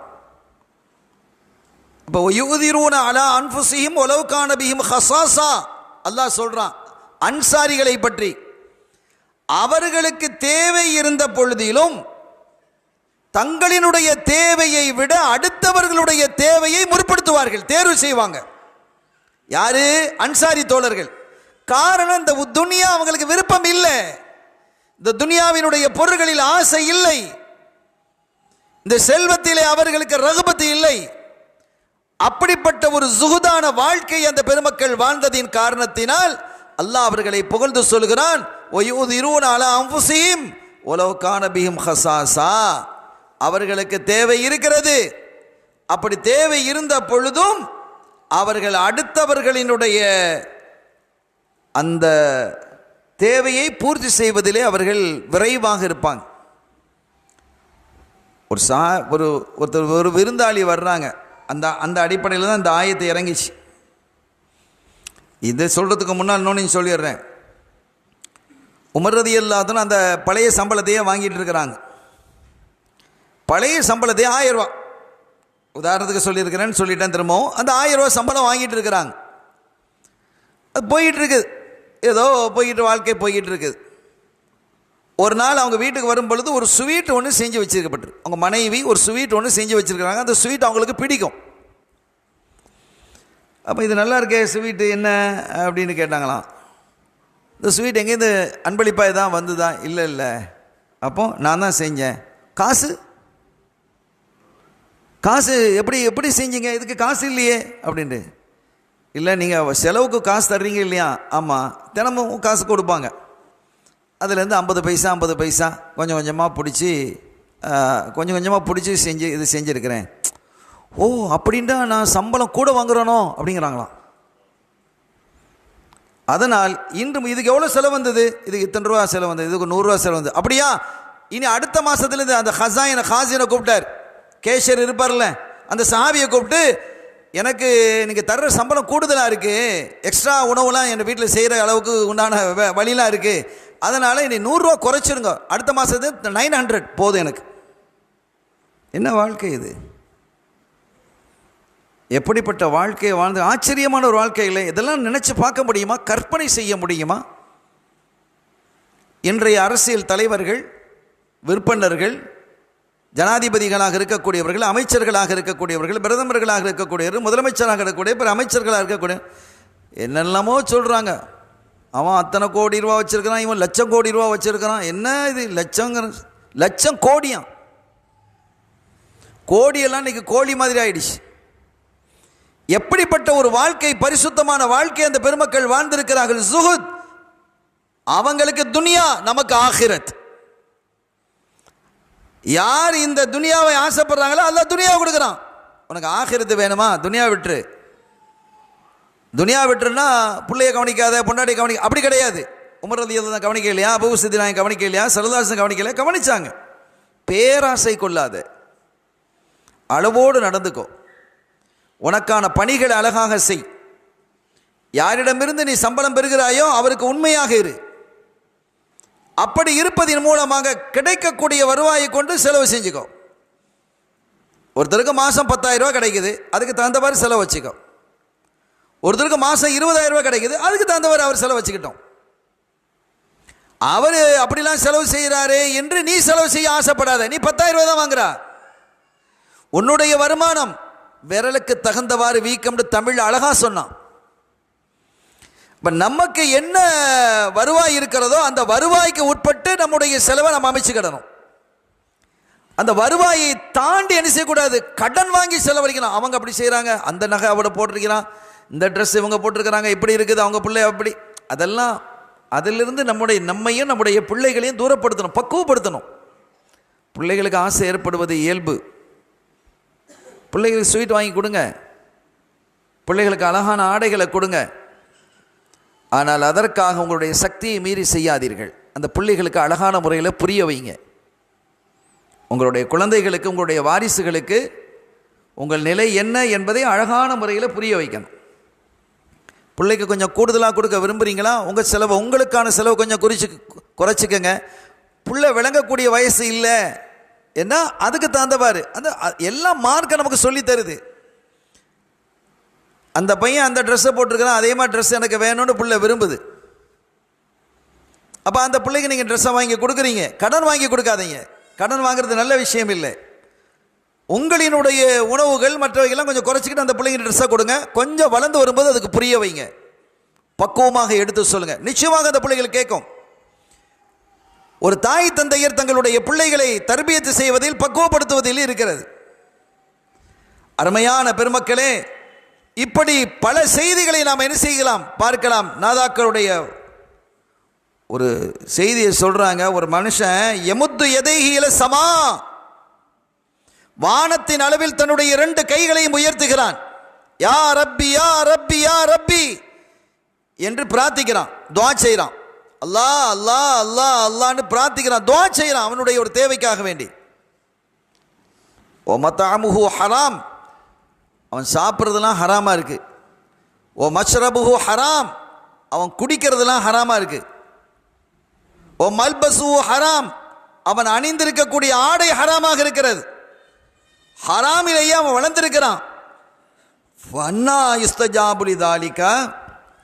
இப்போ யுதிரூன அலா அன்ஃபுஸிஹிம் வலவ் கான பிஹிம் ஹஸாஸா, அல்லாஹ் சொல்றான் அன்சாரிகளை பற்றி, அவர்களுக்கு தேவை இருந்த பொழுதிலும் தங்களினுடைய தேவையை விட அடுத்தவர்களுடைய தேவையை முற்படுத்துவார்கள், தேர்வு செய்வாங்க. யாரு? அன்சாரி தோழர்கள். காரணம் இந்த துனியா அவங்களுக்கு விருப்பம் இல்லை, இந்த துனியாவினுடைய பொருள்களில் ஆசை இல்லை, இந்த செல்வத்திலே அவர்களுக்கு ரகுபத்து இல்லை. அப்படிப்பட்ட ஒரு சுகுதான வாழ்க்கை அந்த பெருமக்கள் வாழ்ந்ததின் காரணத்தினால் அல்லாஹ் அவர்களை புகழ்ந்து சொல்கிறான், அவர்களுக்கு தேவை இருக்கிறது. அப்படி தேவை இருந்த பொழுதும் அவர்கள் அடுத்தவர்களினுடைய அந்த தேவையை பூர்த்தி செய்வதிலே அவர்கள் விரைவாக இருப்பாங்க. ஒரு விருந்தாளி வர்றாங்க, அந்த அடிப்படையில் தான் இந்த ஆயத்தை இறங்கிச்சு. இதை சொல்கிறதுக்கு முன்னால் இன்னொன்று சொல்லிடுறேன். உமர் ரலியல்லாஹு அன்ஹு அந்த பழைய சம்பளத்தையே வாங்கிட்டு இருக்கிறாங்க. பழைய சம்பளத்தையே 1000 ரூபா, உதாரணத்துக்கு சொல்லியிருக்கிறேன்னு சொல்லிட்டேன், திரும்பவும் அந்த 1000 ரூபா சம்பளம் வாங்கிட்டு இருக்கிறாங்க. அது போயிட்டு இருக்குது, ஏதோ போய்கிட்டு வாழ்க்கை போய்கிட்டு இருக்குது. ஒரு நாள் அவங்க வீட்டுக்கு வரும் பொழுது ஒரு ஸ்வீட் ஒன்று செஞ்சு வச்சுருக்கப்பட்டு, அவங்க மனைவி ஒரு ஸ்வீட் ஒன்று செஞ்சு வச்சுருக்கிறாங்க. அந்த ஸ்வீட் அவங்களுக்கு பிடிக்கும். அப்போ இது நல்லா இருக்கே ஸ்வீட்டு என்ன அப்படின்னு கேட்டாங்களாம். இந்த ஸ்வீட் எங்கேருந்து அன்பளிப்பாக தான் வந்துதான்? இல்லை இல்லை, அப்போ நான் தான் செஞ்சேன். காசு காசு எப்படி எப்படி செஞ்சீங்க? இதுக்கு காசு இல்லையே அப்படின்ட்டு. இல்லை, நீங்கள் செலவுக்கு காசு தர்றீங்க இல்லையா? ஆமாம், தினமும் காசு கொடுப்பாங்க. அதுலேருந்து 50 பைசா 50 பைசா கொஞ்சம் கொஞ்சமாக பிடிச்சி இது செஞ்சுருக்கிறேன். ஓ, அப்படின்ட்டா நான் சம்பளம் கூட வாங்குறேனோ அப்படிங்கிறாங்களாம். அதனால் இன்று இதுக்கு எவ்வளோ செலவு வந்தது? இதுக்கு இத்தனை ரூபா செலவு வந்தது, இதுக்கு 100 ரூபா செலவு வந்தது. அப்படியா, இனி அடுத்த மாதத்துலேருந்து அந்த ஹாசினை கூப்பிட்டார், கேஷியர் இருப்பார்ல, அந்த சஹாபியை கூப்பிட்டு, எனக்கு நீங்கள் தர்ற சம்பளம் கூடுதலாக இருக்குது, எக்ஸ்ட்ரா உணவுலாம் என் வீட்டில் செய்கிற அளவுக்கு உண்டான வழிலாம் இருக்குது, அதனால் இனி 100 ரூபா குறைச்சிருங்க, அடுத்த மாதத்துக்கு 900 போதும் எனக்கு. என்ன வாழ்க்கை இது? எப்படிப்பட்ட வாழ்க்கையை வாழ்ந்து, ஆச்சரியமான ஒரு வாழ்க்கையில் இதெல்லாம் நினச்சி பார்க்க முடியுமா? கற்பனை செய்ய முடியுமா? இன்றைய அரசியல் தலைவர்கள், விற்பனர்கள், ஜனாதிபதிகளாக இருக்கக்கூடியவர்கள், அமைச்சர்களாக இருக்கக்கூடியவர்கள், பிரதமர்களாக இருக்கக்கூடியவர்கள், முதலமைச்சராக இருக்கக்கூடிய பிற அமைச்சர்களாக இருக்கக்கூடிய என்னெல்லாமோ சொல்கிறாங்க. அவன் அத்தனை கோடி ரூபா வச்சுருக்கிறான், இவன் லட்சம் கோடி ரூபா வச்சுருக்கிறான். என்ன இது லட்சம் கோடியாம்? கோடியெல்லாம் இன்றைக்கி கோழி மாதிரி ஆயிடுச்சு. எப்படிப்பட்ட ஒரு வாழ்க்கை, பரிசுத்தமான வாழ்க்கை அந்த பெருமக்கள் வாழ்ந்திருக்கிறார்கள். சுஹுத், அவங்களுக்கு துனியா, நமக்கு ஆகிரத். யார் இந்த துனியாவை ஆசைப்படுறாங்களோ அல்லாஹ் துனியாவை கொடுக்குறான். உனக்கு ஆகிரத்து வேணுமா? துனியா விட்டுரு. துனியா விட்டுருன்னா பிள்ளைய கவனிக்காத, பொண்டாட்டி கவனிக்க, அப்படி கிடையாது. உமர் ரலியல்லாஹு அன்ஹு கவனிக்க இல்லையா? அபூ சித்தினாய் கவனிக்க இல்லையா? ஸல்லல்லாஹு கவனிக்கலையா? கவனிச்சாங்க. பேராசை கொள்ளாத, அளவோடு நடந்துக்கோ, உனக்கான பணிகளை அழகாக செய். யாரிடமிருந்து நீ சம்பளம் பெறுகிறாயோ அவருக்கு உண்மையாக இரு. அப்படி இருப்பதன் மூலமாக கிடைக்கக்கூடிய வருவாயை கொண்டு செலவு செஞ்சுக்கோ. ஒருத்தருக்கு மாதம் 10,000 ரூபா கிடைக்குது, அதுக்கு தகுந்தவாறு செலவு வச்சுக்கோ. ஒருத்தருக்கு மாதம் 20,000 ரூபா கிடைக்குது, அதுக்கு தகுந்தவாறு அவர் செலவு வச்சுக்கிட்டோம். அவர் அப்படிலாம் செலவு செய்கிறாரே என்று நீ செலவு செய்ய ஆசைப்படாத. நீ 10,000 ரூபா தான் வாங்குறா. உன்னுடைய வருமானம் விரலுக்கு தகுந்தவாறு வீக்கம்னு தமிழ் அழகா சொன்னான். இப்போ நமக்கு என்ன வருவாய் இருக்கிறதோ அந்த வருவாய்க்கு உட்பட்டு நம்முடைய செலவை நம்ம அமைச்சுக்கிடணும். அந்த வருவாயை தாண்டி என்ன செய்யக்கூடாது? கடன் வாங்கி செலவழிக்கணும். அவங்க அப்படி செய்கிறாங்க, அந்த நகை அவட போட்டிருக்கிறான், இந்த ட்ரெஸ் இவங்க போட்டிருக்கிறாங்க, இப்படி இருக்குது, அவங்க பிள்ளை அப்படி, அதெல்லாம் அதிலிருந்து நம்மையும் நம்முடைய பிள்ளைகளையும் தூரப்படுத்தணும், பக்குவப்படுத்தணும். பிள்ளைகளுக்கு ஆசை ஏற்படுவது இயல்பு. பிள்ளைகளுக்கு ஸ்வீட் வாங்கி கொடுங்க, பிள்ளைகளுக்கு அழகான ஆடைகளை கொடுங்க. ஆனால் அதற்காக உங்களுடைய சக்தியை மீறி செய்யாதீர்கள். அந்த பிள்ளைகளுக்கு அழகான முறையில் புரிய வைங்க. உங்களுடைய குழந்தைகளுக்கு, உங்களுடைய வாரிசுகளுக்கு உங்கள் நிலை என்ன என்பதை அழகான முறையில் புரிய வைக்கணும். பிள்ளைக்கு கொஞ்சம் கூடுதலாக கொடுக்க விரும்புகிறீங்களா? உங்கள் செலவை, உங்களுக்கான செலவு கொஞ்சம் குறைச்சிக்கங்க. பிள்ளை விளங்கக்கூடிய வயசு இல்லை என்ன, அதுக்கு தகுந்தவாறு அந்த எல்லாம் மார்க்க நமக்கு சொல்லி தருது. அந்த பையன் அந்த ட்ரெஸ்ஸை போட்டிருக்கிறான், அதே மாதிரி ட்ரெஸ் எனக்கு வேணும்னு பிள்ளை விரும்புது. அப்போ அந்த பிள்ளைக்கு நீங்கள் ட்ரெஸ்ஸை வாங்கி கொடுக்குறீங்க, கடன் வாங்கி கொடுக்காதீங்க. கடன் வாங்குறது நல்ல விஷயம் இல்லை. உங்களினுடைய உணவுகள் மற்றவைகள்லாம் கொஞ்சம் குறைச்சிக்கிட்டு அந்த பிள்ளைங்க ட்ரெஸ்ஸை கொடுங்க. கொஞ்சம் வளர்ந்து வரும்போது அதுக்கு புரிய வைங்க. பக்குவமாக எடுத்து சொல்லுங்க. நிச்சயமாக அந்த பிள்ளைகள் கேட்கும். ஒரு தாய் தந்தையர் தங்களுடைய பிள்ளைகளை தர்பியத்து செய்வதில் பக்குவப்படுத்துவதில் இருக்கிறது. அருமையான பெருமக்களே, இப்படி பல செய்திகளை நாம் என்ன செய்யலாம் பார்க்கலாம். நாதாக்களுடைய ஒரு செய்தியை சொல்றாங்க. ஒரு மனுஷன் எமுத்து எதைஹில சமா, வானத்தின் அளவில் தன்னுடைய 2 கைகளையும் உயர்த்துகிறான். யா ரப்பி யா ரப்பி யா ரப்பி என்று பிரார்த்திக்கிறான், துஆ செய்கிறான். அல்லாஹ் அல்லாஹ் அல்லாஹ் அல்லாஹ்னு பிரார்த்திக்கிறான், துஆ செய்கிறான் அவனுடைய ஒரு தேவைக்காக வேண்டி. ஓ மத்அமுஹு ஹராம், அவன் சாப்பிட்றதுலாம் ஹராமா இருக்கு. ஓ மஷ்ரபுஹு ஹராம், அவன் குடிக்கிறதுலாம் ஹராமா இருக்கு. ஓ மல்பசுஹு ஹராம், அவன் அணிந்திருக்கக்கூடிய ஆடை ஹராமாக இருக்கிறது. ஹராமிலேயே அவன் வளர்ந்திருக்கிறான். ஃபன்னா யுஸ்தஜாபுலி தாலிகா,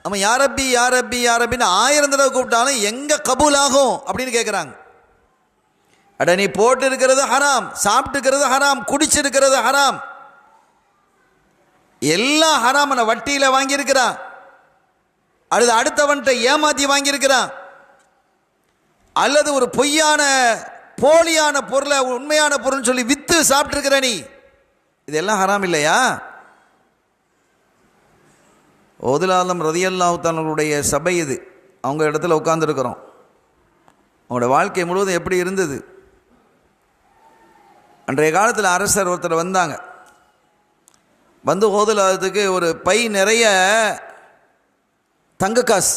அவன் யாரப்பி யாரப்பி யாரப்பின்னு 1000 தடவை கூப்பிட்டாலும் எங்க கபூல் ஆகும் அப்படின்னு கேட்குறாங்க. அட நீ போட்டு இருக்கிறது ஹராம், சாப்பிட்டு இருக்கிறது ஹராம், குடிச்சிருக்கிறது ஹராம், எல்லாம் ஹராம். வட்டியில் வாங்கியிருக்கிறான், அல்லது அடுத்தவன்கிட்ட ஏமாத்தி வாங்கியிருக்கிறான், அல்லது ஒரு பொய்யான போலியான பொருளை உண்மையான பொருள்னு சொல்லி வித்து சாப்பிட்டு இருக்கிற நீ, இதெல்லாம் ஹராம் இல்லையா? ஓதுலாலம் ரதியல்லாஹு தஆலாவுடைய சபை இது. அவங்க இடத்துல உட்கார்ந்துருக்கிறோம். அவங்களோட வாழ்க்கை முழுவதும் எப்படி இருந்தது? அன்றைய காலத்தில் அரசர் ஒருத்தர் வந்தாங்க. வந்து ஓதுலாதத்துக்கு ஒரு பை நிறைய தங்க காசு,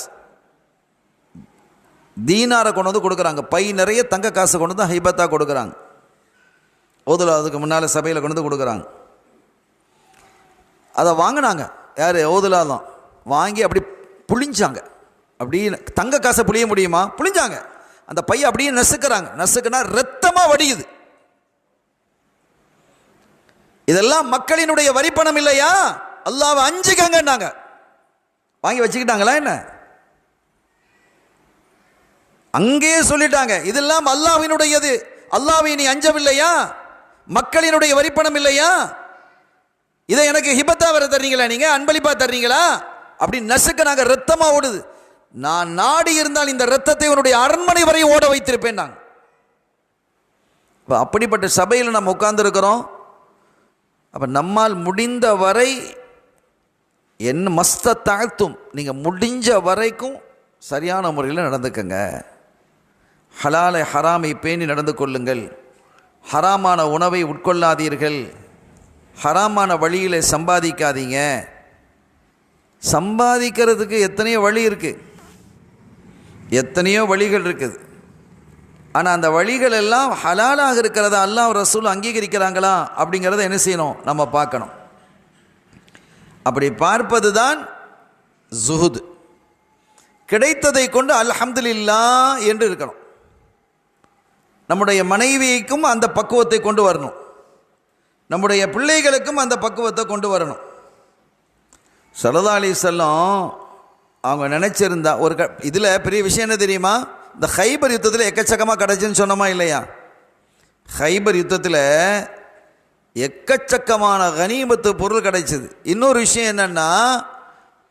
தீனாரை கொண்டு வந்து கொடுக்குறாங்க. பை நிறைய தங்க காசு கொண்டு வந்து ஹைபத்தாக கொடுக்குறாங்க. ஓதுலாதத்துக்கு முன்னால் சபையில் கொண்டு வந்து கொடுக்குறாங்க. அதை வாங்கினாங்க. யார்? ஓதுலாதான். வாங்கி அப்படி புளிஞ்சாங்க. அப்படியே தங்க காசை புளிய முடியுமா? புளிஞ்சாங்க. அந்த பையை அப்படியே நசுக்கிறாங்க. நசுக்குனா ரத்தமாக வடியுது. இதெல்லாம் மக்களினுடைய வரிப்பணம் இல்லையா? அல்லாஹ்வை அஞ்சுக்கங்கன்னாங்க. வாங்கி வச்சுக்கிட்டாங்களா என்ன? அங்கேயே சொல்லிட்டாங்க, இதெல்லாம் அல்லாஹ்வினுடையது. அல்லாஹ்வை நீ அஞ்சவில்லையா? மக்களினுடைய வரிப்பணம் இல்லையா? இதை எனக்கு ஹிபத்தா வர தர்றீங்களா? நீங்க அன்பளிப்பா தர்றீங்களா? அப்படி நசுக்க நாங்க ரத்தமா ஓடுது. நான் நாடி இருந்தால் இந்த ரத்தத்தை உன்னுடைய அரண்மனை வரை ஓட வைத்திருப்பேன். நாங்க அப்படிப்பட்ட சபையில் நம்ம உட்கார்ந்து இருக்கிறோம். அப்ப நம்மால் முடிந்த வரை என்ன மஸ்த தாழ்த்தும், நீங்க முடிஞ்ச வரைக்கும் சரியான முறையில் நடந்துக்கங்க. ஹலாலை ஹராமை பேணி நடந்து கொள்ளுங்கள். ஹராமான உணவை உட்கொள்ளாதீர்கள். ஹராமான வழியில் சம்பாதிக்காதீங்க. சம்பாதிக்கிறதுக்கு எத்தனையோ வழி இருக்குது, எத்தனையோ வழிகள் இருக்குது. ஆனால் அந்த வழிகள் எல்லாம் ஹலாலாக இருக்கிறதா, அல்லாஹ் ரசூல் அங்கீகரிக்கிறாங்களா அப்படிங்கிறத என்ன செய்யணும்? நம்ம பார்க்கணும். அப்படி பார்ப்பது தான் ஜுஹுத். கிடைத்ததை கொண்டு அல்ஹம்துலில்லாஹ் என்று இருக்கணும். நம்முடைய மனைவிக்கும் அந்த பக்குவத்தை கொண்டு வரணும். நம்முடைய பிள்ளைகளுக்கும் அந்த பக்குவத்தை கொண்டு வரணும். ஸல்லல்லாஹு அலைஹி வஸல்லம் அவங்க நினச்சிருந்தா ஒரு இதில் பெரிய விஷயம் என்ன தெரியுமா? இந்த ஹைபர் யுத்தத்தில் எக்கச்சக்கமாக கிடச்சுன்னு சொன்னோமா இல்லையா? ஹைபர் யுத்தத்தில் எக்கச்சக்கமான கனிமத்து பொருள் கிடைச்சிது. இன்னொரு விஷயம் என்னென்னா,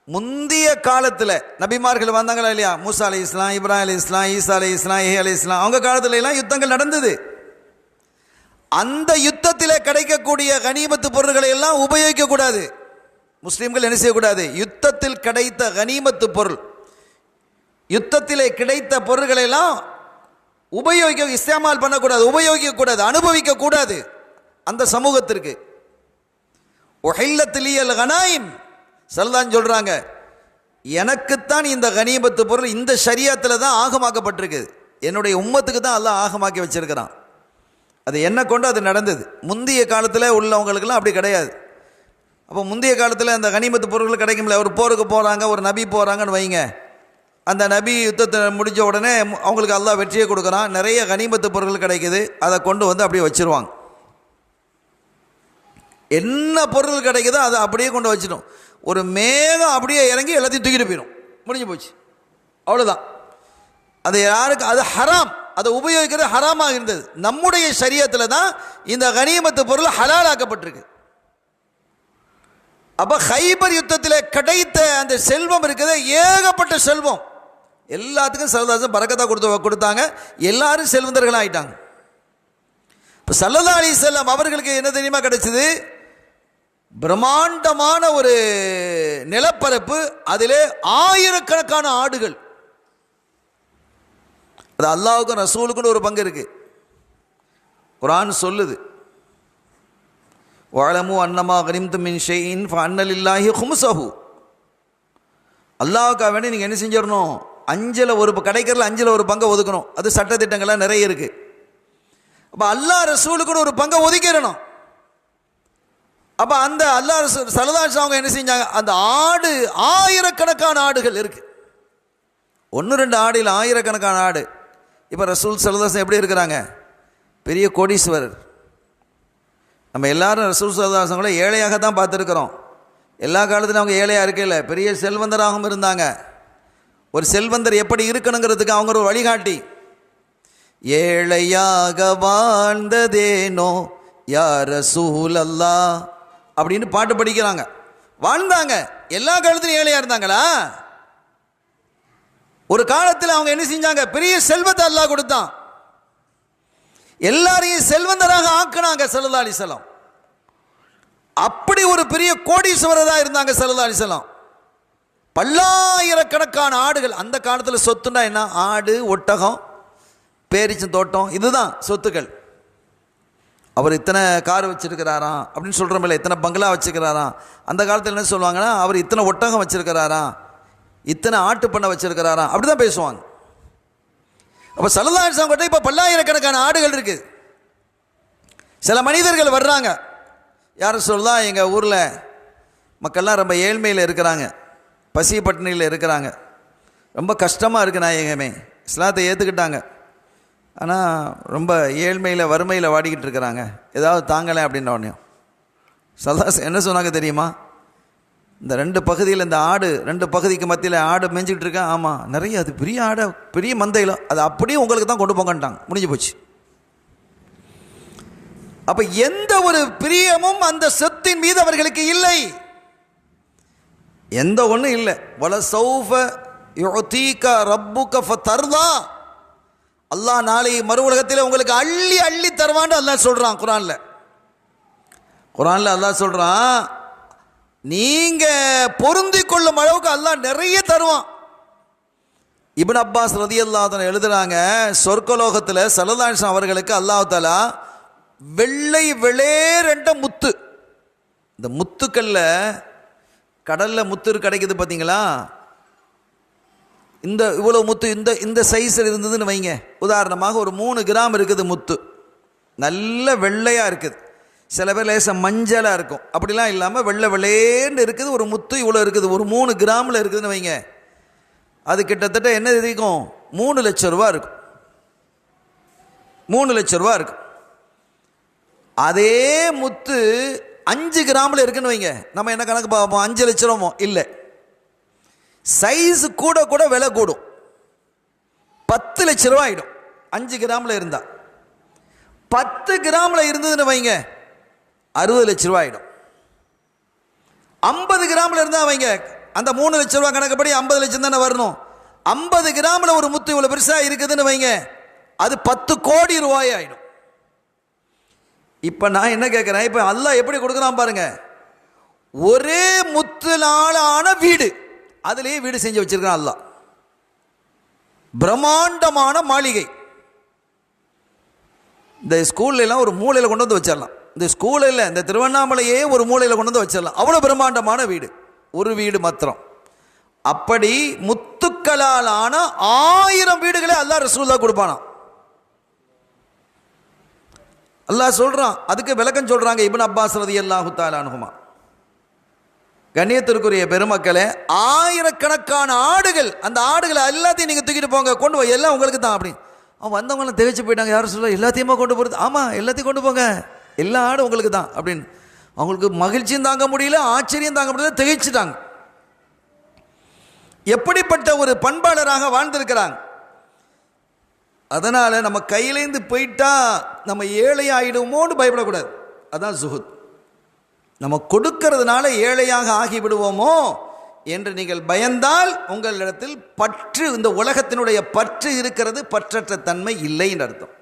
முந்தைய காலத்தில் நபிமார்கள் வந்தாங்களா இல்லையா? மூசா அலை இஸ்லாம், இப்ராஹிம் அலை இஸ்லாம், ஈசா அலை இஸ்லாம், ஏ அலை இஸ்லாம், அவங்க காலத்துல எல்லாம் யுத்தங்கள் நடந்தது. அந்த யுத்தத்தில் கிடைக்கக்கூடிய கனிமத்து பொருள்களை எல்லாம் உபயோகிக்கக்கூடாது. முஸ்லீம்கள் என்ன செய்யக்கூடாது? யுத்தத்தில் கிடைத்த கனிமத்து பொருள், யுத்தத்திலே கிடைத்த பொருள்களை எல்லாம் இஸ்தேமால் பண்ணக்கூடாது, உபயோகிக்கக்கூடாது, அனுபவிக்கக்கூடாது. அந்த சமூகத்திற்கு உஹில்லத்திலியல் கனாயிம் சல்தான் சொல்றாங்க, எனக்குத்தான் இந்த கனிமத்து பொருள் இந்த ஷரியத்தில் தான் ஆகமாக்கப்பட்டிருக்கு. என்னுடைய உம்மத்துக்கு தான் அல்லாஹ் ஆகமாக்கி வச்சிருக்கிறான். அது என்ன கொண்டு அது நடந்தது. முந்தைய காலத்தில் உள்ளவங்களுக்கெல்லாம் அப்படி கிடையாது. அப்போ முந்தைய காலத்தில் அந்த கனிமத்து பொருட்கள் கிடைக்கும்ல. ஒரு போருக்கு போகிறாங்க, ஒரு நபி போகிறாங்கன்னு வைங்க. அந்த நபி யுத்தத்தை முடிஞ்ச உடனே அவங்களுக்கு அல்லாஹ் வெற்றியை கொடுக்குறான். நிறைய கனிமத்து பொருட்கள் கிடைக்குது. அதை கொண்டு வந்து அப்படியே வச்சிருவாங்க. என்ன பொருள் கிடைக்குதோ அதை அப்படியே கொண்டு வச்சிடும். ஒரு மேகம் அப்படியே இறங்கி எல்லாத்தையும் தூக்கிட்டு போயிடும். முடிஞ்சு போச்சு, அவ்வளோதான். அது யாருக்கு? அது ஹராம். அதை உபயோகிக்கிறது ஹராமாக இருந்தது. நம்முடைய ஷரியத்தில் தான் இந்த கனிமத்து பொருள் ஹலாலாக்கப்பட்டிருக்கு. அப்போ ஹைபர் யுத்தத்தில் கிடைத்த அந்த செல்வம் இருக்குது, ஏகப்பட்ட செல்வம். எல்லாத்துக்கும் சல்லல்லாஹு பரக்கத்தா கொடுத்தாங்க. எல்லாரும் செல்வந்தர்கள் ஆயிட்டாங்க. இப்போ ஸல்லல்லாஹு அலைஹி வஸல்லம் அவர்களுக்கு என்ன தெரியுமா கிடைச்சது? பிரம்மாண்டமான ஒரு நிலப்பரப்பு, அதிலே ஆயிரக்கணக்கான ஆடுகள். அது அல்லாஹ்வுக்கும் ரசூலுக்கும் ஒரு பங்கு இருக்கு. குர்ஆன் சொல்லுது, வஅலமு அன்னமா கனிம்தும் மின் ஷைஇன் ஃபஅன்ன லில்லாஹி கும்ஸஹு. அல்லாஹ்வுக்காக வேண்டி நீங்கள் என்ன செஞ்சிடணும்? அஞ்சில் ஒரு கிடைக்கிறதுல அஞ்சில் ஒரு பங்கை ஒதுக்கணும். அது சட்டத்திட்டங்கள்லாம் நிறைய இருக்குது. அப்போ அல்லாஹ் ரசூலுக்குன்னு ஒரு பங்கை ஒதுக்கிடணும். அப்போ அந்த அல்லாஹ் ரசூல் ஸல்லல்லாஹு அலைஹி வஸல்லம் அவங்க என்ன செஞ்சாங்க? அந்த ஆடு, ஆயிரக்கணக்கான ஆடுகள் இருக்குது. 1-2 ஆடில் ஆயிரக்கணக்கான ஆடு. இப்போ ரசூல் ஸல்லல்லாஹு அலைஹி வஸல்லம் எப்படி இருக்கிறாங்க? பெரிய கோடீஸ்வரர். நம்ம எல்லாரும் ரசூல் ஸல்லல்லாஹு அலைஹி வஸல்லம் ஏழையாக தான் பார்த்துருக்குறோம். எல்லா காலத்திலும் அவங்க ஏழையாக இருக்கல, பெரிய செல்வந்தராகவும் இருந்தாங்க. ஒரு செல்வந்தர் எப்படி இருக்கணுங்கிறதுக்கு அவங்க ஒரு வழிகாட்டி. ஏழையாக வாழ்ந்ததேனோ யா ரசூலல்லாஹ் அப்படின்னு பாட்டு படிக்கிறாங்க. வாழ்ந்தாங்க. எல்லா காலத்திலும் ஏழையாக இருந்தாங்களா? ஒரு காலத்தில் அவங்க என்ன செஞ்சாங்க? பெரிய செல்வத்தை அல்லாஹ் கொடுத்தான். எல்லாரையும் செல்வந்தராக ஆக்கினாங்க ஸல்லல்லாஹு அலைஹி வஸல்லம். அப்படி ஒரு பெரிய கோடீஸ்வரராக இருந்தாங்க ஸல்லல்லாஹு அலைஹி வஸல்லம். பல்லாயிரக்கணக்கான ஆடுகள். அந்த காலத்தில் சொத்துனா என்ன? ஆடு, ஒட்டகம், பேரிச்சம் தோட்டம், இதுதான் சொத்துக்கள். அவர் இத்தனை கார் வச்சிருக்கிறாராம் அப்படின்னு சொல்கிறோமில்ல, இத்தனை பங்களா வச்சுருக்கிறாராம். அந்த காலத்தில் என்ன சொல்லுவாங்கன்னா, அவர் இத்தனை ஒட்டகம் வச்சிருக்கிறாராம், இத்தனை ஆட்டு பண்ணை வச்சிருக்கிறாராம், அப்படி தான் பேசுவாங்க. அப்போ ஸல்லல்லாஹு அலைஹி வஸல்லம் கிட்ட இப்போ பல்லாயிரக்கணக்கான ஆடுகள் இருக்குது. சில மனிதர்கள் வர்றாங்க, யாரும் சொல்லலாம், எங்கள் ஊரில் மக்கள்லாம் ரொம்ப ஏழ்மையில் இருக்கிறாங்க, பசி பட்டினியில் இருக்கிறாங்க, ரொம்ப கஷ்டமாக இருக்குது நாயகமே. இஸ்லாத்தை ஏற்றுக்கிட்டாங்க, ஆனால் ரொம்ப ஏழ்மையில் வறுமையில் வாடிக்கிட்டு இருக்கிறாங்க, ஏதாவது தாங்கலை அப்படின்ன உடனே ஸல்லல்லாஹு என்ன சொன்னாங்க தெரியுமா? இந்த 2 பகுதியில், இந்த ஆடு 2 பகுதிக்கு மத்தியில் ஆடு மேய்ஞ்சிக்கிட்டு இருக்கேன். ஆமாம், நிறைய, அது பெரிய ஆடை, பெரிய மந்தையில், அது அப்படியே உங்களுக்கு தான் கொண்டு போங்கன்ட்டாங்க. முடிஞ்சு போச்சு. அப்போ எந்த ஒரு பிரியமும் அந்த சொத்தின் மீது அவர்களுக்கு இல்லை, எந்த ஒன்றும் இல்லை. வல சௌஃப யுஅதீக ரப்புக ஃபதர்தா. அல்லாஹ் நாளை மறு உலகத்தில் உங்களுக்கு அள்ளி அள்ளி தருவான்னு அல்லாஹ் சொல்கிறான் குர்ஆனில். அல்லாஹ் சொல்கிறான், நீங்கள் பொருந்தி கொள்ளும் அளவுக்கு அல்லாஹ் நிறைய தருவான். இப்னு அப்பாஸ் ரலியல்லாஹு அன்ஹு எழுதுறாங்க, சொர்க்கலோகத்தில் ஸல்லல்லாஹு அலைஹி வஸல்லம் அவர்களுக்கு அல்லாஹ் தஆலா வெள்ளை வெளேரென்ற முத்து, இந்த முத்துக்கல்ல கடலில் முத்து கிடைக்குது பார்த்தீங்களா, இந்த இவ்வளோ முத்து இந்த சைஸில் இருந்ததுன்னு வைங்க. உதாரணமாக ஒரு 3 கிராம் இருக்குது முத்து, நல்ல வெள்ளையாக இருக்குது. சில பேர் லேசாக மஞ்சளாக இருக்கும், அப்படிலாம் இல்லாமல் வெள்ளை வெள்ளேன்னு இருக்குது. ஒரு முத்து இவ்வளோ இருக்குது, ஒரு 3 கிராமில் இருக்குதுன்னு வைங்க. அது கிட்டத்தட்ட என்ன இருக்கும்? 3 லட்சம் ரூபா இருக்கும். 3 லட்சம் ரூபா இருக்கும். அதே முத்து 5 கிராமில் இருக்குன்னு வைங்க. நம்ம என்ன கணக்கு பார்ப்போம்? 5 லட்சம் ரூபா இல்லை. சைஸு கூட கூட விலை கூடும். 10 லட்சம் ரூபா ஆகிடும் 5 கிராமில் இருந்தால். 10 கிராமில் இருந்ததுன்னு வைங்க 60 லட்சம் ரூபா ஆகிடும். 50 கிராமில் இருந்தால் வைங்க, அந்த 3 லட்சம் ரூபா கணக்குப்படி 50 லட்சம் தானே வரணும். 50 கிராமில் ஒரு முத்து இவ்வளோ பெருசாக இருக்குதுன்னு வைங்க, அது 10 கோடி ரூபாய் ஆகிடும். இப்போ நான் என்ன கேட்குறேன், இப்போ அல்லாஹ் எப்படி கொடுக்குறான் பாருங்க. ஒரே முத்துலான வீடு, அதுலேயே வீடு செஞ்சு வச்சிருக்கான் அல்லாஹ். பிரம்மாண்டமான மாளிகை. இந்த ஸ்கூல்லாம் ஒரு மூலையில் கொண்டு வந்து வச்சிடலாம். இந்த ஸ்கூலில், இந்த திருவண்ணாமலையே ஒரு மூலையில் கொண்டு வந்து வச்சிடலாம். அவ்வளோ பிரம்மாண்டமான வீடு, ஒரு வீடு மாத்திரம். அப்படி முத்துக்களால் ஆன 1000 வீடுகளை அல்லாஹ் ரசூலுல்லாஹ் கொடுப்பானா. அல்லாஹ் சொல்றான், அதுக்கு விளக்கம் சொல்றாங்க இப்னு அப்பாஸ் ரலியல்லாஹு தஆலா அன்ஹுமா. கண்ணியத்திற்குரிய பெருமக்களே, ஆயிரக்கணக்கான ஆடுகள், அந்த ஆடுகளை எல்லாத்தையும் நீங்கள் தூக்கிட்டு போங்க, கொண்டு போய், எல்லாம் உங்களுக்கு தான் அப்படின்னு. அவன் வந்தவங்களாம் திகைச்சு போயிட்டாங்க. யாரும் சொல்ல, எல்லாத்தையுமா கொண்டு போகிறது? ஆமாம், எல்லாத்தையும் கொண்டு போங்க, எல்லா ஆடும் உங்களுக்கு தான் அப்படின்னு. அவங்களுக்கு மகிழ்ச்சியும் தாங்க முடியல, ஆச்சரியம் தாங்க முடியல, திகைச்சிட்டாங்க. எப்படிப்பட்ட ஒரு பண்பாளராக வாழ்ந்திருக்கிறாங்க. அதனால் நம்ம கையிலேருந்து போயிட்டா நம்ம ஏழை ஆகிடுமோன்னு பயப்படக்கூடாது. அதான் ஜுஹுத். நம்ம கொடுக்கறதுனால ஏழையாக ஆகிவிடுவோமோ என்று நீங்கள் பயந்தால் உங்களிடத்தில் பற்று, இந்த உலகத்தினுடைய பற்று இருக்கிறது, பற்றற்ற தன்மை இல்லைன்னு அர்த்தம்.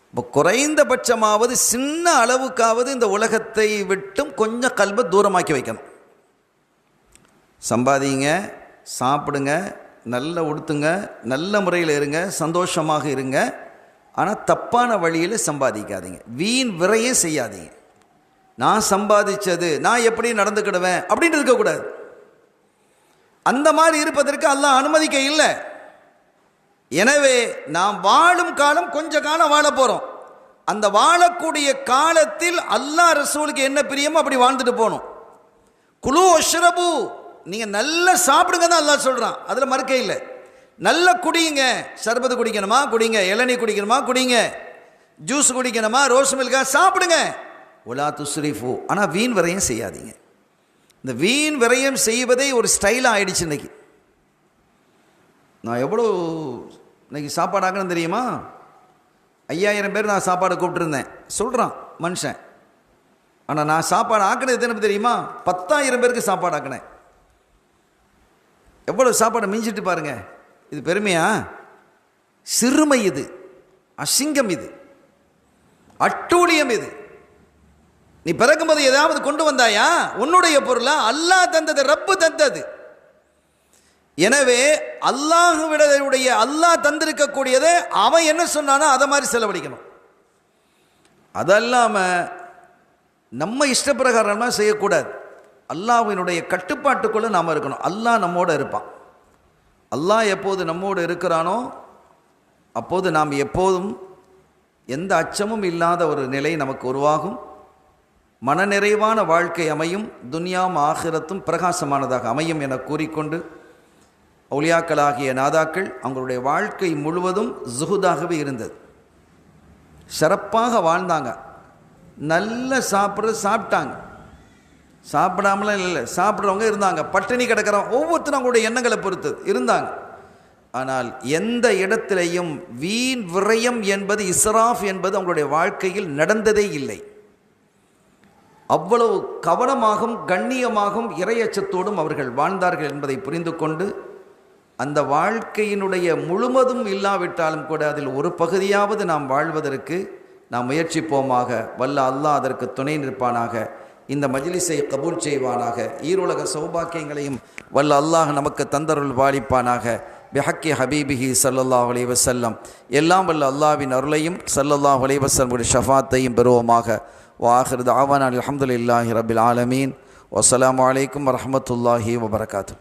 இப்போ குறைந்தபட்சமாவது சின்ன அளவுக்காவது இந்த உலகத்தை விட்டும் கொஞ்சம் கல்வை தூரமாக்கி வைக்கணும். சம்பாதிங்க, சாப்பிடுங்க, நல்ல உடுத்துங்க, நல்ல முறையில் இருங்க, சந்தோஷமாக இருங்க. ஆனால் தப்பான வழியில் சம்பாதிக்காதீங்க, வீண் விரையும் செய்யாதீங்க. நான் சம்பாதிச்சது நான் எப்படி நடந்துக்கிடுவேன் அப்படின்னு இருக்கக்கூடாது. அந்த மாதிரி இருப்பதற்கு அல்லாஹ் அனுமதிக்க இல்லை. எனவே நாம் வாழும் காலம் கொஞ்ச காலம் வாழ போகிறோம். அந்த வாழக்கூடிய காலத்தில் அல்லாஹ் ரசூலுக்கு என்ன பிரியமோ அப்படி வாழ்ந்துட்டு போகணும். குலு அஷ்ரபு, நீங்கள் நல்லா சாப்பிடுங்க தான் அல்லாஹ் சொல்கிறான், அதில் மறுக்க இல்லை. நல்லா குடிங்க, சர்பத்து குடிக்கணுமா குடிங்க, இளநீர் குடிக்கணுமா குடிங்க, ஜூஸ் குடிக்கணுமா, ரோஸ் மில்கா சாப்பிடுங்க. உலா துஸ்ரிஃபு, ஆனால் வீண் விரயம் செய்யாதீங்க. இந்த வீண் விரயம் செய்வதே ஒரு ஸ்டைலாக ஆயிடுச்சு இன்னைக்கு. நான் எவ்வளோ இன்னைக்கு சாப்பாடு ஆக்கணும் தெரியுமா? 5000 பேர் நான் சாப்பாடு கூப்பிட்டுருந்தேன் சொல்கிறான் மனுஷன். ஆனால் நான் சாப்பாடு ஆக்கினது எத்தனை தெரியுமா? 10,000 பேருக்கு சாப்பாடு ஆக்கினேன். எவ்வளோ சாப்பாடு மிஞ்சிட்டு பாருங்க. இது பெருமையா? சிறுமை இது, அசிங்கம் இது, அட்டூழியம் இது. நீ பிறக்கும்போது ஏதாவது கொண்டு வந்தாயா? உன்னுடைய பொருளா? அல்லாஹ் தந்தது, ரப்பு தந்தது. எனவே அல்லாஹ்விடைய அல்லாஹ் தந்திருக்கக்கூடியதை அவன் என்ன சொன்னானோ அதை மாதிரி செலவழிக்கணும். அதல்லாமல் நம்ம இஷ்டப்பிரகாரமாக செய்யக்கூடாது. அல்லாஹ்வினுடைய கட்டுப்பாட்டுக்குள்ளே நாம் இருக்கணும். அல்லாஹ் நம்மோடு இருப்பான். அல்லாஹ் எப்போது நம்மோடு இருக்கிறானோ அப்போது நாம் எப்போதும் எந்த அச்சமும் இல்லாத ஒரு நிலை நமக்கு உருவாகும். மனநிறைவான வாழ்க்கை அமையும். துன்யாவும் ஆகிரத்தும் பிரகாசமானதாக அமையும் என கூறிக்கொண்டு, அவுலியாக்களாகிய நாதாக்கள் அவங்களுடைய வாழ்க்கை முழுவதும் ஜுஹுதாகவே இருந்தது. சிறப்பாக வாழ்ந்தாங்க. நல்ல சாப்பிட்டாங்க, சாப்பிடாமலாம் இல்லை, சாப்பிட்றவங்க இருந்தாங்க, பட்டினி கிடக்கிறவங்க, ஒவ்வொருத்தரும் அவங்களுடைய எண்ணங்களை பொறுத்தது இருந்தாங்க. ஆனால் எந்த இடத்திலையும் வீண் விரயம் என்பது, இஸ்ராஃப் என்பது அவங்களுடைய வாழ்க்கையில் நடந்ததே இல்லை. அவ்வளவு கவனமாகவும் கண்ணியமாகவும் இறையச்சத்தோடும் அவர்கள் வாழ்ந்தார்கள் என்பதை புரிந்து கொண்டு, அந்த வாழ்க்கையினுடைய முழுவதும் இல்லாவிட்டாலும் கூட அதில் ஒரு பகுதியாவது நாம் வாழ்வதற்கு நாம் முயற்சிப்போமாக. வல்ல அல்லாஹ் அதற்கு துணை நிற்பானாக. இந்த மஜ்லிஸை கபூல் செய்வானாக. ஈருலக சௌபாக்கியங்களையும் வல்ல அல்லாஹ் நமக்கு தந்தருள் வாழிப்பானாக. பிஹக்கி ஹபீபிஹி ஸல்லல்லாஹு அலைஹி வஸல்லம். எல்லாம் வல்ல அல்லாஹ்வின் அருளையும் ஸல்லல்லாஹு அலைஹி வஸல்லம் ஷஃபாத்தையும் பெறுவோமாக. வாஹிர் தஅவானா அல்ஹம்துலில்லாஹி ரப்பில் ஆலமீன். வஸ்ஸலாமு அலைக்கும் வரஹ்மத்துல்லாஹி வபரகாத்துஹு.